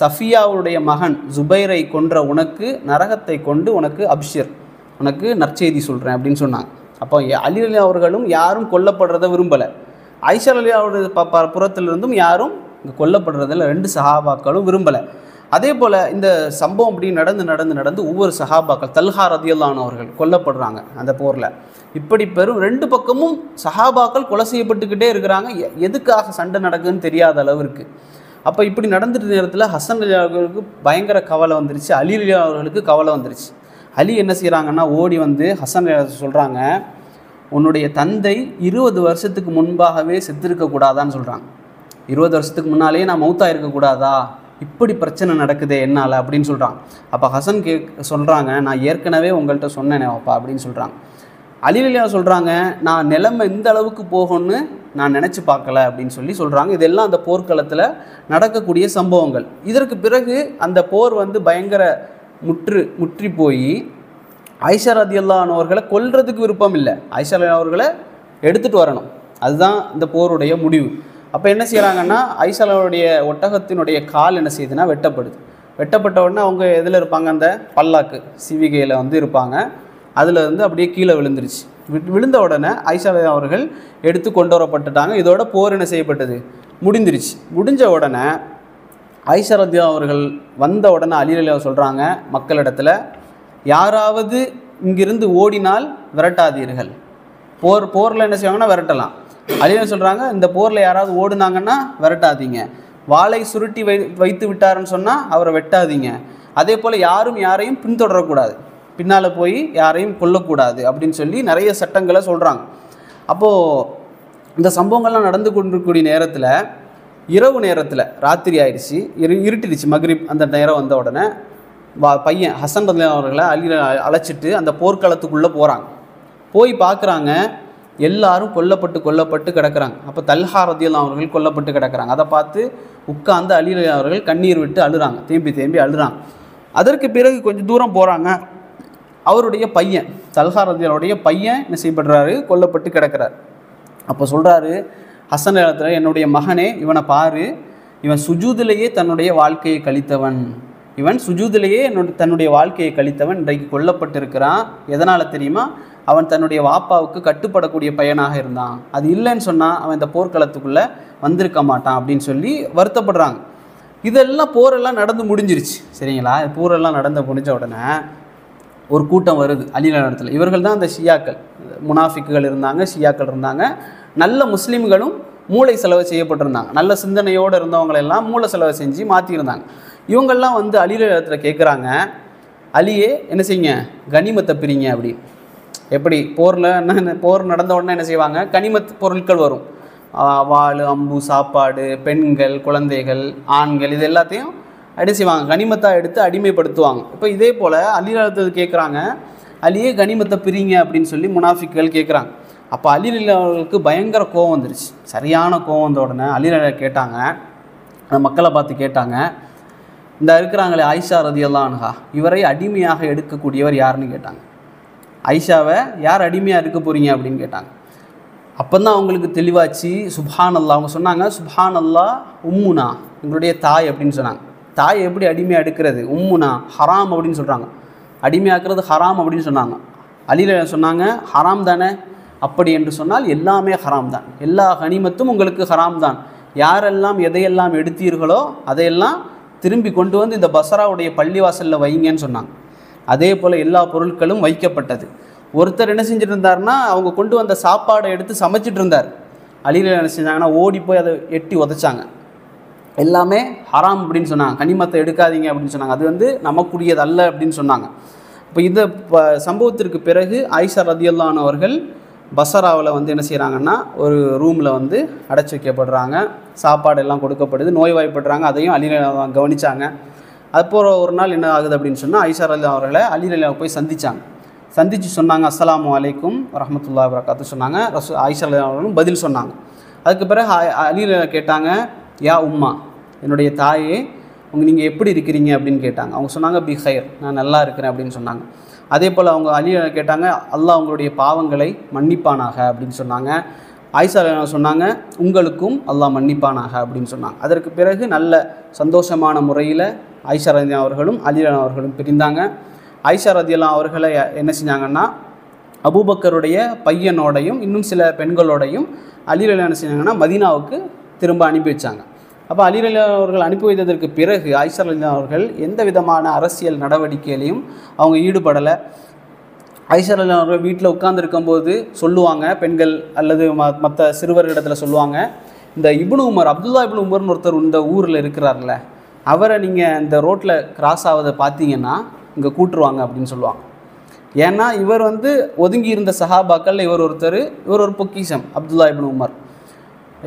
சஃபியாவுடைய மகன் ஜுபைரை கொன்ற உனக்கு நரகத்தை கொண்டு உனக்கு அப்ஷிர், உனக்கு நற்செய்தி சொல்கிறேன் அப்படின்னு சொன்னாங்க. அப்போ அலி ரலியல்லாஹு அவர்களும் யாரும் கொல்லப்படுறதை விரும்பலை, ஆயிஷா ரலியல்லாஹு புறத்திலிருந்தும் யாரும் இங்கே கொல்லப்படுறதில் 2 சஹாபாக்களும் விரும்பலை. அதே போல் இந்த சம்பவம் அப்படி நடந்து ஒவ்வொரு சஹாபாக்கள், தல்ஹா ரலியல்லாஹு அன்ஹு அவர்கள் கொல்லப்படுறாங்க அந்த போரில். இப்படி 2 பக்கமும் சஹாபாக்கள் கொலை செய்யப்பட்டுக்கிட்டே இருக்கிறாங்க. எதுக்காக சண்டை நடக்குதுன்னு தெரியாத அளவிற்கு. அப்போ இப்படி நடந்துட்டு நேரத்தில் ஹசன் ரலியல்லாஹு அவர்களுக்கு பயங்கர கவலை வந்துருச்சு, அலி ரலியல்லாஹு அவர்களுக்கு கவலை வந்துருச்சு. அலி என்ன செய்கிறாங்கன்னா, ஓடி வந்து ஹசன் ரலியல்லாஹு சொல்கிறாங்க, உன்னுடைய தந்தை 20 வருஷத்துக்கு முன்பாகவே செத்துருக்கக்கூடாதான்னு சொல்கிறாங்க. 20 வருஷத்துக்கு முன்னாலே நான் மௌத்தாக இருக்கக்கூடாதா, இப்படி பிரச்சனை நடக்குதே என்னால் அப்படின்னு சொல்கிறாங்க. அப்போ ஹசன் சொல்கிறாங்க, நான் ஏற்கனவே உங்கள்கிட்ட சொன்னேனே அப்பா அப்படின்னு சொல்கிறாங்க. அலி ரலியல்லாஹு சொல்கிறாங்க, நான் நிலைமை இந்த அளவுக்கு போகும்னு நான் நினச்சி பார்க்கல அப்படின்னு சொல்கிறாங்க. இதெல்லாம் அந்த போர்க்களத்தில் நடக்கக்கூடிய சம்பவங்கள். இதற்கு பிறகு அந்த போர் வந்து பயங்கர முற்றி போய் ஆயிஷா ரலியல்லாஹு அன்ஹா அவர்களை கொல்றதுக்கு விருப்பம் இல்லை, ஆயிஷா ரலியல்லாஹு அவர்களை எடுத்துகிட்டு வரணும், அதுதான் இந்த போருடைய முடிவு. அப்போ என்ன செய்கிறாங்கன்னா, ஆயிஷாவுடைய ஒட்டகத்தினுடைய கால் என்ன செய்யுதுன்னா வெட்டப்பட்ட உடனே அவங்க எதில் இருப்பாங்க, அந்த பல்லாக்கு சிவிகையில் வந்து இருப்பாங்க, அதில் இருந்து அப்படியே கீழே விழுந்துருச்சு. விழுந்த உடனே ஆயிஷா ரலியல்லாஹு அவர்கள் எடுத்து கொண்டு வரப்பட்டுட்டாங்க. இதோட போர் என்ன செய்யப்பட்டது, முடிஞ்சிருச்சு. முடிஞ்ச உடனே ஆயிஷா ரலியல்லாஹு அவர்கள் வந்த உடனே அலி ரலியல்லாஹு சொல்கிறாங்க மக்களிடத்தில், யாராவது இங்கிருந்து ஓடினால் விரட்டாதீர்கள், போரில் என்ன செய்வாங்கன்னா விரட்டலாம். அலிரலியல்லாஹு அன்ஹு சொல்கிறாங்க, இந்த போரில் யாராவது ஓடுனாங்கன்னா விரட்டாதீங்க, வாளை சுருட்டி வைத்து விட்டாருன்னு சொன்னால் அவரை வெட்டாதீங்க, அதே போல் யாரும் யாரையும் பின்தொடரக்கூடாது, பின்னால் போய் யாரையும் கொல்லக்கூடாது அப்படின்னு சொல்லி நிறைய சட்டங்களை சொல்கிறாங்க. அப்போது இந்த சம்பவங்கள்லாம் நடந்து கொண்டிருக்கக்கூடிய நேரத்தில், இரவு நேரத்தில், ராத்திரி ஆயிடுச்சு, இருட்டிடுச்சு, மக்ரிப் அந்த நேரம் வந்த உடனே பையன் ஹசன் ரலியல்லாஹு அவர்களை அழைச்சிட்டு அந்த போர்க்களத்துக்குள்ளே போகிறாங்க. போய் பார்க்குறாங்க, எல்லாரும் கொல்லப்பட்டு கிடக்கிறாங்க. அப்போ தல்ஹா ரலியல்லாஹு அவர்கள் கொல்லப்பட்டு கிடக்கிறாங்க. அதை பார்த்து உட்கார்ந்து அலி ரலியல்லாஹு அவர்கள் கண்ணீர் விட்டு அழுறாங்க, தேம்பி அழுறாங்க. அதற்கு பிறகு கொஞ்சம் தூரம் போகிறாங்க, அவருடைய பையன் தல்ஹா ரலியல்லாஹுடைய பையன் என்ன செய்யப்படுறாரு, கொல்லப்பட்டு கிடக்கிறார். அப்போ சொல்கிறாரு ஹசன் ரலியல்லாஹு, என்னுடைய மகனே, இவனை பாரு, இவன் சுஜூதிலேயே தன்னுடைய வாழ்க்கையை கழித்தவன், தன்னுடைய வாழ்க்கையை கழித்தவன் இன்றைக்கு கொல்லப்பட்டிருக்கிறான். எதனால் தெரியுமா? அவன் தன்னுடைய வாப்பாவுக்கு கட்டுப்படக்கூடிய பையனாக இருந்தான், அது இல்லைன்னு சொன்னால் அவன் இந்த போர்க்களத்துக்குள்ளே வந்திருக்க மாட்டான் அப்படின்னு சொல்லி வருத்தப்படுறாங்க. இதெல்லாம் போரெல்லாம் நடந்து முடிஞ்சிருச்சு, சரிங்களா? போரெல்லாம் முடிஞ்ச உடனே ஒரு கூட்டம் வருது அலி இடத்துல. இவர்கள் தான் அந்த ஷியாக்கள், முனாஃபிக்குகள் இருந்தாங்க, ஷியாக்கள் இருந்தாங்க, நல்ல முஸ்லீம்களும் மூளை செலவு செய்யப்பட்டிருந்தாங்க, நல்ல சிந்தனையோடு இருந்தவங்களெல்லாம் மூளை செலவு செஞ்சு மாற்றியிருந்தாங்க. இவங்கெல்லாம் வந்து அலி இடத்துல கேட்குறாங்க, அலியே என்ன செய்யுங்க, கனிமத்தை பிரிங்க அப்படின்னு. எப்படி போர் நடந்த உடனே என்ன செய்வாங்க, கனிமத் பொருட்கள் வரும், வாள், அம்பு, சாப்பாடு, பெண்கள், குழந்தைகள், ஆண்கள், இது எல்லாத்தையும் என்ன செய்வாங்க, கனிமத்தாக எடுத்து அடிமைப்படுத்துவாங்க. இப்போ இதே போல் அலி இடத்துல கேட்குறாங்க, அலியே கனிமத்தை பிரிங்க அப்படின்னு சொல்லி முனாஃபிக்குகள் கேட்குறாங்க. அப்போ அலி அவர்களுக்கு பயங்கர கோவம் வந்துருச்சு, சரியான கோவம் வந்த உடனே அலி கேட்டாங்க, அந்த மக்களை பார்த்து கேட்டாங்க, இந்த இருக்கிறாங்களே ஆயிஷா ரலியல்லாஹு அன்ஹா, இவரை அடிமையாக எடுக்கக்கூடியவர் யாருன்னு கேட்டாங்க. ஆயிஷாவை யார் அடிமையாக இருக்க போகிறீங்க அப்படின்னு கேட்டாங்க. அப்போ தான் அவங்களுக்கு தெளிவாச்சு. சுப்ஹான் அல்லாஹ், அவங்க சொன்னாங்க, சுப்ஹான் அல்லாஹ் உம்முனா, எங்களுடைய தாய் அப்படின்னு சொன்னாங்க. தாய் எப்படி அடிமையாக எடுக்கிறது, உம்முனா ஹராம் அப்படின்னு சொல்கிறாங்க, அடிமையாக்குறது ஹராம் அப்படின்னு சொன்னாங்க. அலில சொன்னாங்க, ஹராம் தானே, அப்படி என்று சொன்னால் எல்லாமே ஹராம் தான், எல்லா கனிமத்தும் உங்களுக்கு ஹராம் தான், யாரெல்லாம் எதையெல்லாம் எடுத்தீர்களோ அதையெல்லாம் திரும்பி கொண்டு வந்து இந்த பஸ்ராவுடைய பள்ளிவாசலில் வைங்கன்னு சொன்னாங்க. அதே போல் எல்லா பொருட்களும் வைக்கப்பட்டது. ஒருத்தர் என்ன செஞ்சுட்டு இருந்தார்னா, அவங்க கொண்டு வந்த சாப்பாடை எடுத்து சமைச்சிட்டு இருந்தார். அலில என்ன செஞ்சாங்கன்னா, ஓடி போய் அதை எட்டி உதைச்சாங்க. எல்லாமே ஹராம் அப்படின்னு சொன்னாங்க, கனிமத்தை எடுக்காதீங்க அப்படின்னு சொன்னாங்க, அது வந்து நமக்குரியது அல்ல அப்படின்னு சொன்னாங்க. இப்போ இந்த சம்பவத்திற்கு பிறகு ஆயிஷா ரலியல்லாஹு அன்ஹா அவர்கள் பஸ்ராவில் வந்து என்ன செய்கிறாங்கன்னா, ஒரு ரூமில் வந்து அடைச்சி வைக்கப்படுறாங்க, சாப்பாடு எல்லாம் கொடுக்கப்படுது, நோய்வாய்ப்படுறாங்க, அதையும் அலி ரலியல்லாஹு கவனித்தாங்க. அதுபோல் ஒரு நாள் என்ன ஆகுது அப்படின்னு சொன்னால், ஆயிஷா ரலியல்லாஹு அவர்களை அலி ரலியல்லாஹு போய் சந்தித்து சொன்னாங்க, அஸ்ஸலாமு அலைக்கும் வரஹ்மத்துல்லாஹி வபரகாத்துஹு சொன்னாங்க. ஆயிஷா ரலியல்லாஹு அவர்களும் பதில் சொன்னாங்க. அதுக்கு பிறகு அலி ரலியல்லாஹு கேட்டாங்க, யா உம்மா, என்னுடைய தாயே, நீங்கள் எப்படி இருக்கிறீங்க அப்படின்னு கேட்டாங்க. அவங்க சொன்னாங்க, பி ஹைர், நான் நல்லா இருக்கிறேன் அப்படின்னு சொன்னாங்க. அதே போல் அவங்க அலி கேட்டாங்க, அல்லாஹ் உங்களுடைய பாவங்களை மன்னிப்பானாக அப்படின்னு சொன்னாங்க. ஆயிஷா சொன்னாங்க, உங்களுக்கும் அல்லாஹ் மன்னிப்பானாக அப்படின்னு சொன்னாங்க. அதற்கு பிறகு நல்ல சந்தோஷமான முறையில் ஆயிஷா ரலியல்லாஹு அவர்களும் அலி அவர்களும் பிரிந்தாங்க. ஆயிஷா ரலியல்லாஹு அவர்களை என்ன செஞ்சாங்கன்னா, அபூபக்கருடைய பையனோடையும் இன்னும் சில பெண்களோடையும் அலி ரலியல்லாஹு என்ன செஞ்சாங்கன்னா, மதீனாவுக்கு திரும்ப அனுப்பி வச்சாங்க. அப்போ அலி ரலியல்லாஹு அவர்கள் அனுப்பி வைத்ததற்கு பிறகு ஆயிஷா ரலியல்லாஹு அவர்கள் எந்த விதமான அரசியல் நடவடிக்கையிலையும் அவங்க ஈடுபடலை. ஆயிஷா ரலியல்லாஹு அவர்கள் வீட்டில் உட்கார்ந்துருக்கும்போது சொல்லுவாங்க, பெண்கள் அல்லது மற்ற சிறுவர்களிடத்தில் சொல்லுவாங்க, இந்த இப்னு உமர், அப்துல்லா இப்னு உமர்னு ஒருத்தர் இந்த ஊரில் இருக்கிறார்ல, அவரை நீங்கள் இந்த ரோட்டில் கிராஸ் ஆவதை பார்த்தீங்கன்னா இங்கே கூட்டுருவாங்க அப்படின்னு சொல்லுவாங்க. ஏன்னா இவர் வந்து ஒதுங்கி இருந்த சஹாபாக்கள் இவர் ஒரு பொக்கிஷம், அப்துல்லா இப்னு உமர்.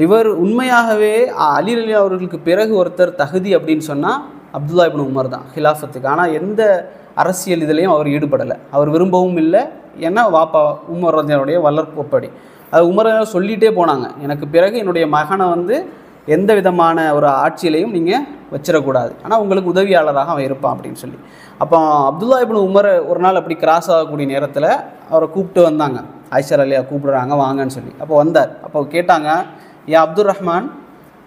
இவர் உண்மையாகவே அலி ரலியல்லாஹு அவர்களுக்கு பிறகு ஒருத்தர் தகுதி அப்படின்னு சொன்னால் அப்துல்லா இப்னு உமர் தான் ஹிலாஃபத்துக்கு. ஆனால் எந்த அரசியல் இதுலேயும் அவர் ஈடுபடலை, அவர் விரும்பவும் இல்லை. ஏன்னா வாப்பா உமர் ரலியல்லாஹுடைய வளர்ப்பப்படி அது உமர் சொல்லிகிட்டே போனாங்க, எனக்கு பிறகு என்னுடைய மகனை வந்து எந்த விதமான ஒரு ஆட்சியிலையும் நீங்கள் வச்சிடக்கூடாது, ஆனால் உங்களுக்கு உதவியாளராக அவன் இருப்பான் அப்படின்னு சொல்லி. அப்போ அப்துல்லா இப்னு உமர் ஒரு நாள் அப்படி கிராஸ் ஆகக்கூடிய நேரத்தில் அவரை கூப்பிட்டு வந்தாங்க, ஆயிஷா ரலியல்லாஹு கூப்பிடுறாங்க வாங்கன்னு சொல்லி. அப்போ வந்தார். அப்போ கேட்டாங்க, யா அப்துல் ரஹ்மான்,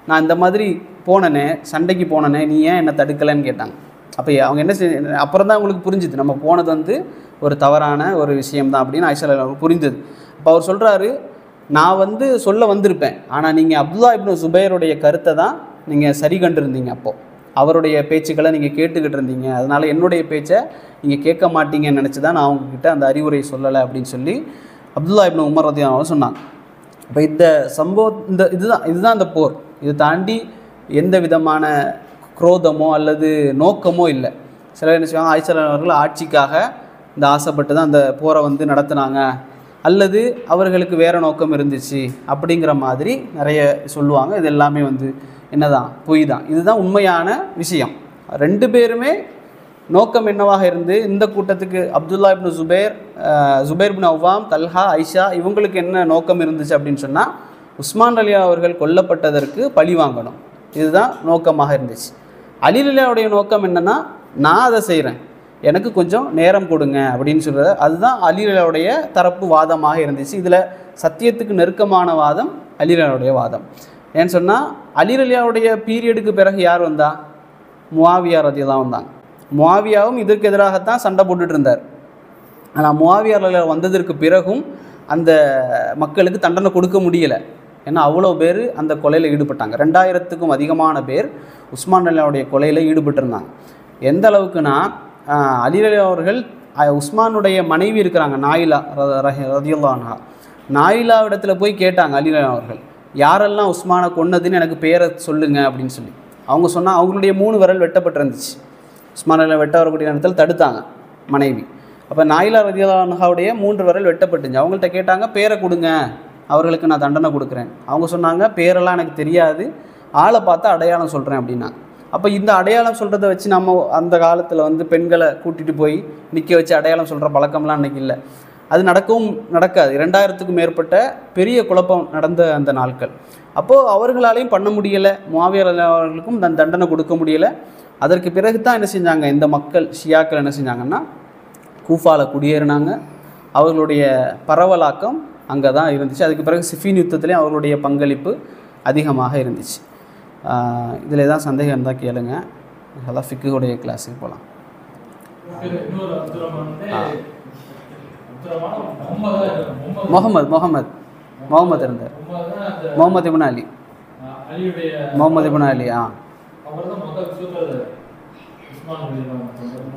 நான் இந்த மாதிரி போனேனே, சண்டைக்கு போனேனே, நீ ஏன் என்னை தடுக்கலைன்னு கேட்டாங்க. அப்போ அவங்க என்ன அப்புறம் தான் உங்களுக்கு புரிஞ்சுது, நம்ம போனது வந்து ஒரு தவறான ஒரு விஷயம்தான் அப்படின்னு ஆயிஷா ரலியல்லாஹு புரிந்தது. அப்போ அவர் சொல்கிறாரு, நான் வந்து சொல்ல வந்திருப்பேன், ஆனால் நீங்கள் அப்துல்லா இப்னு சுபைருடைய கருத்தை தான் நீங்கள் சரி கண்டிருந்தீங்க, அப்போது அவருடைய பேச்சுக்களை நீங்கள் கேட்டுக்கிட்டு இருந்தீங்க, அதனால் என்னுடைய பேச்சை நீங்கள் கேட்க மாட்டீங்கன்னு நினச்சி தான் நான் அவங்கக்கிட்ட அந்த அறிவுரை சொல்லலை அப்படின்னு சொல்லி அப்துல்லா இப்னு உமர் ரலியல்லாஹு அன்ஹு சொன்னாங்க. இப்போ இந்த சம்பவம் இதுதான் இந்த போர். இது தாண்டி எந்த விதமான குரோதமோ அல்லது நோக்கமோ இல்லை. சிலர் என்ன செய்வாங்க, ஆயிஷா அவர்கள் ஆட்சிக்காக இந்த ஆசைப்பட்டு தான் அந்த போரை நடத்தினாங்க, அல்லது அவர்களுக்கு வேறு நோக்கம் இருந்துச்சு அப்படிங்கிற மாதிரி நிறைய சொல்லுவாங்க. இது எல்லாமே என்னதான், பொய் தான். இதுதான் உண்மையான விஷயம். 2 பேருமே நோக்கம் என்னவாக இருந்து இந்த கூட்டத்துக்கு அப்துல்லா இப்னு ஜுபைர் இப்னு அவ்வாம், தல்ஹா, ஐஷா இவங்களுக்கு என்ன நோக்கம் இருந்துச்சு அப்படின்னு சொன்னால், உஸ்மான் ரலியல்லாஹு அவர்கள் கொல்லப்பட்டதற்கு பழி வாங்கணும். இதுதான் நோக்கமாக இருந்துச்சு. அலி ரலியல்லாஹுடைய நோக்கம் என்னென்னா, நான் அதை செய்கிறேன், எனக்கு கொஞ்சம் நேரம் கொடுங்க அப்படின்னு சொல்கிறது. அதுதான் அலி ரலியல்லாஹுடைய தரப்பு வாதமாக இருந்துச்சு. இதில் சத்தியத்துக்கு நெருக்கமான வாதம் அலி ரலியல்லாஹுடைய வாதம். ஏன்னு சொன்னால், அலி ரலியல்லாஹுடைய பீரியடுக்கு பிறகு யார் வந்தா? முஆவியா ரலியல்லாஹு வந்தாங்க. முஆவியாவும் இதற்கு எதிராகத்தான் சண்டை போட்டுட்டு இருந்தார். ஆனால் முஆவியா ரலியல்லாஹு வந்ததற்கு பிறகும் அந்த மக்களுக்கு தண்டனை கொடுக்க முடியலை. ஏன்னா அவ்வளோ பேர் அந்த கொலையில் ஈடுபட்டாங்க. 2000க்கும் அதிகமான பேர் உஸ்மான் ரலியல்லாஹுடைய கொலையில் ஈடுபட்டிருந்தாங்க. எந்த அளவுக்குன்னா, அலி ரலியல்லாஹு அவர்கள் உஸ்மானுடைய மனைவி இருக்கிறாங்க, நாயிலா ரலியல்லாஹு அன்ஹா. நாயிலா இடத்துல போய் கேட்டாங்க அலி ரலியல்லாஹு அவர்கள், யாரெல்லாம் உஸ்மானை கொன்னதுன்னு எனக்கு பேரை சொல்லுங்க அப்படின்னு சொல்லி. அவங்க சொன்னால் அவங்களுடைய 3 விரல் வெட்டப்பட்டிருந்துச்சு. உஸ்மான் ரலியல்லாஹு வெட்ட வரக்கூடிய நேரத்தில் தடுத்தாங்க மனைவி. அப்போ நாயிலா ரலியல்லாஹு அன்ஹாவுடைய 3 விரல் வெட்டப்பட்டுச்சு. அவங்கள்ட்ட கேட்டாங்க, பேரை கொடுங்க, அவர்களுக்கு நான் தண்டனை கொடுக்குறேன். அவங்க சொன்னாங்க, பேரெல்லாம் எனக்கு தெரியாது, ஆளை பார்த்தா அடையாளம் சொல்கிறேன் அப்படின்னா. அப்போ இந்த அடையாளம் சொல்கிறத வச்சு நம்ம அந்த காலத்தில் பெண்களை கூட்டிகிட்டு போய் நிற்க வச்சு அடையாளம் சொல்கிற பழக்கம்லாம் இன்றைக்கி இல்லை. அது நடக்காது. 2000க்கும் மேற்பட்ட பெரிய குழப்பம் நடந்த அந்த நாட்கள். அப்போது அவர்களாலையும் பண்ண முடியலை, முஆவியா ரலியல்லாஹு அவர்களுக்கும் தண்டனை கொடுக்க முடியலை. அதற்கு பிறகு தான் என்ன செஞ்சாங்க, இந்த மக்கள் ஷியாக்கள் என்ன செஞ்சாங்கன்னா, கூஃபாவில் குடியேறினாங்க. அவர்களுடைய பரவலாக்கம் அங்கே தான் இருந்துச்சு. அதுக்கு பிறகு சிஃபின் யுத்தத்துலேயும் அவர்களுடைய பங்களிப்பு அதிகமாக இருந்துச்சு. இதில் ஏதாவது சந்தேகம் இருந்தால் கேளுங்க. அதெல்லாம் ஃபிக்குடைய கிளாஸுக்கு போகலாம். முகமது இருந்தார். முகமது இப்னு அலி.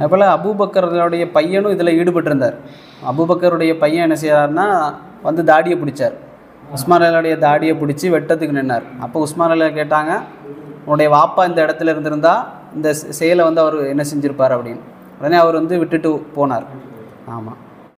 அப்போல அபூபக்கருடைய பையனும் இதில் ஈடுபட்டிருந்தார். அபூபக்கருடைய பையன் என்ன செய்கிறாருன்னா, தாடியை பிடிச்சார். உஸ்மான் ரலியல்லாஹுடைய தாடியை பிடிச்சி வெட்டத்துக்கு நின்னார். அப்போ உஸ்மான் ரலியல்லாஹு கேட்டாங்க, உன்னுடைய வாப்பா இந்த இடத்துல இருந்திருந்தால் இந்த செயலை அவர் என்ன செஞ்சுருப்பார் அப்படின்னு. உடனே அவர் விட்டுட்டு போனார். ஆமாம்.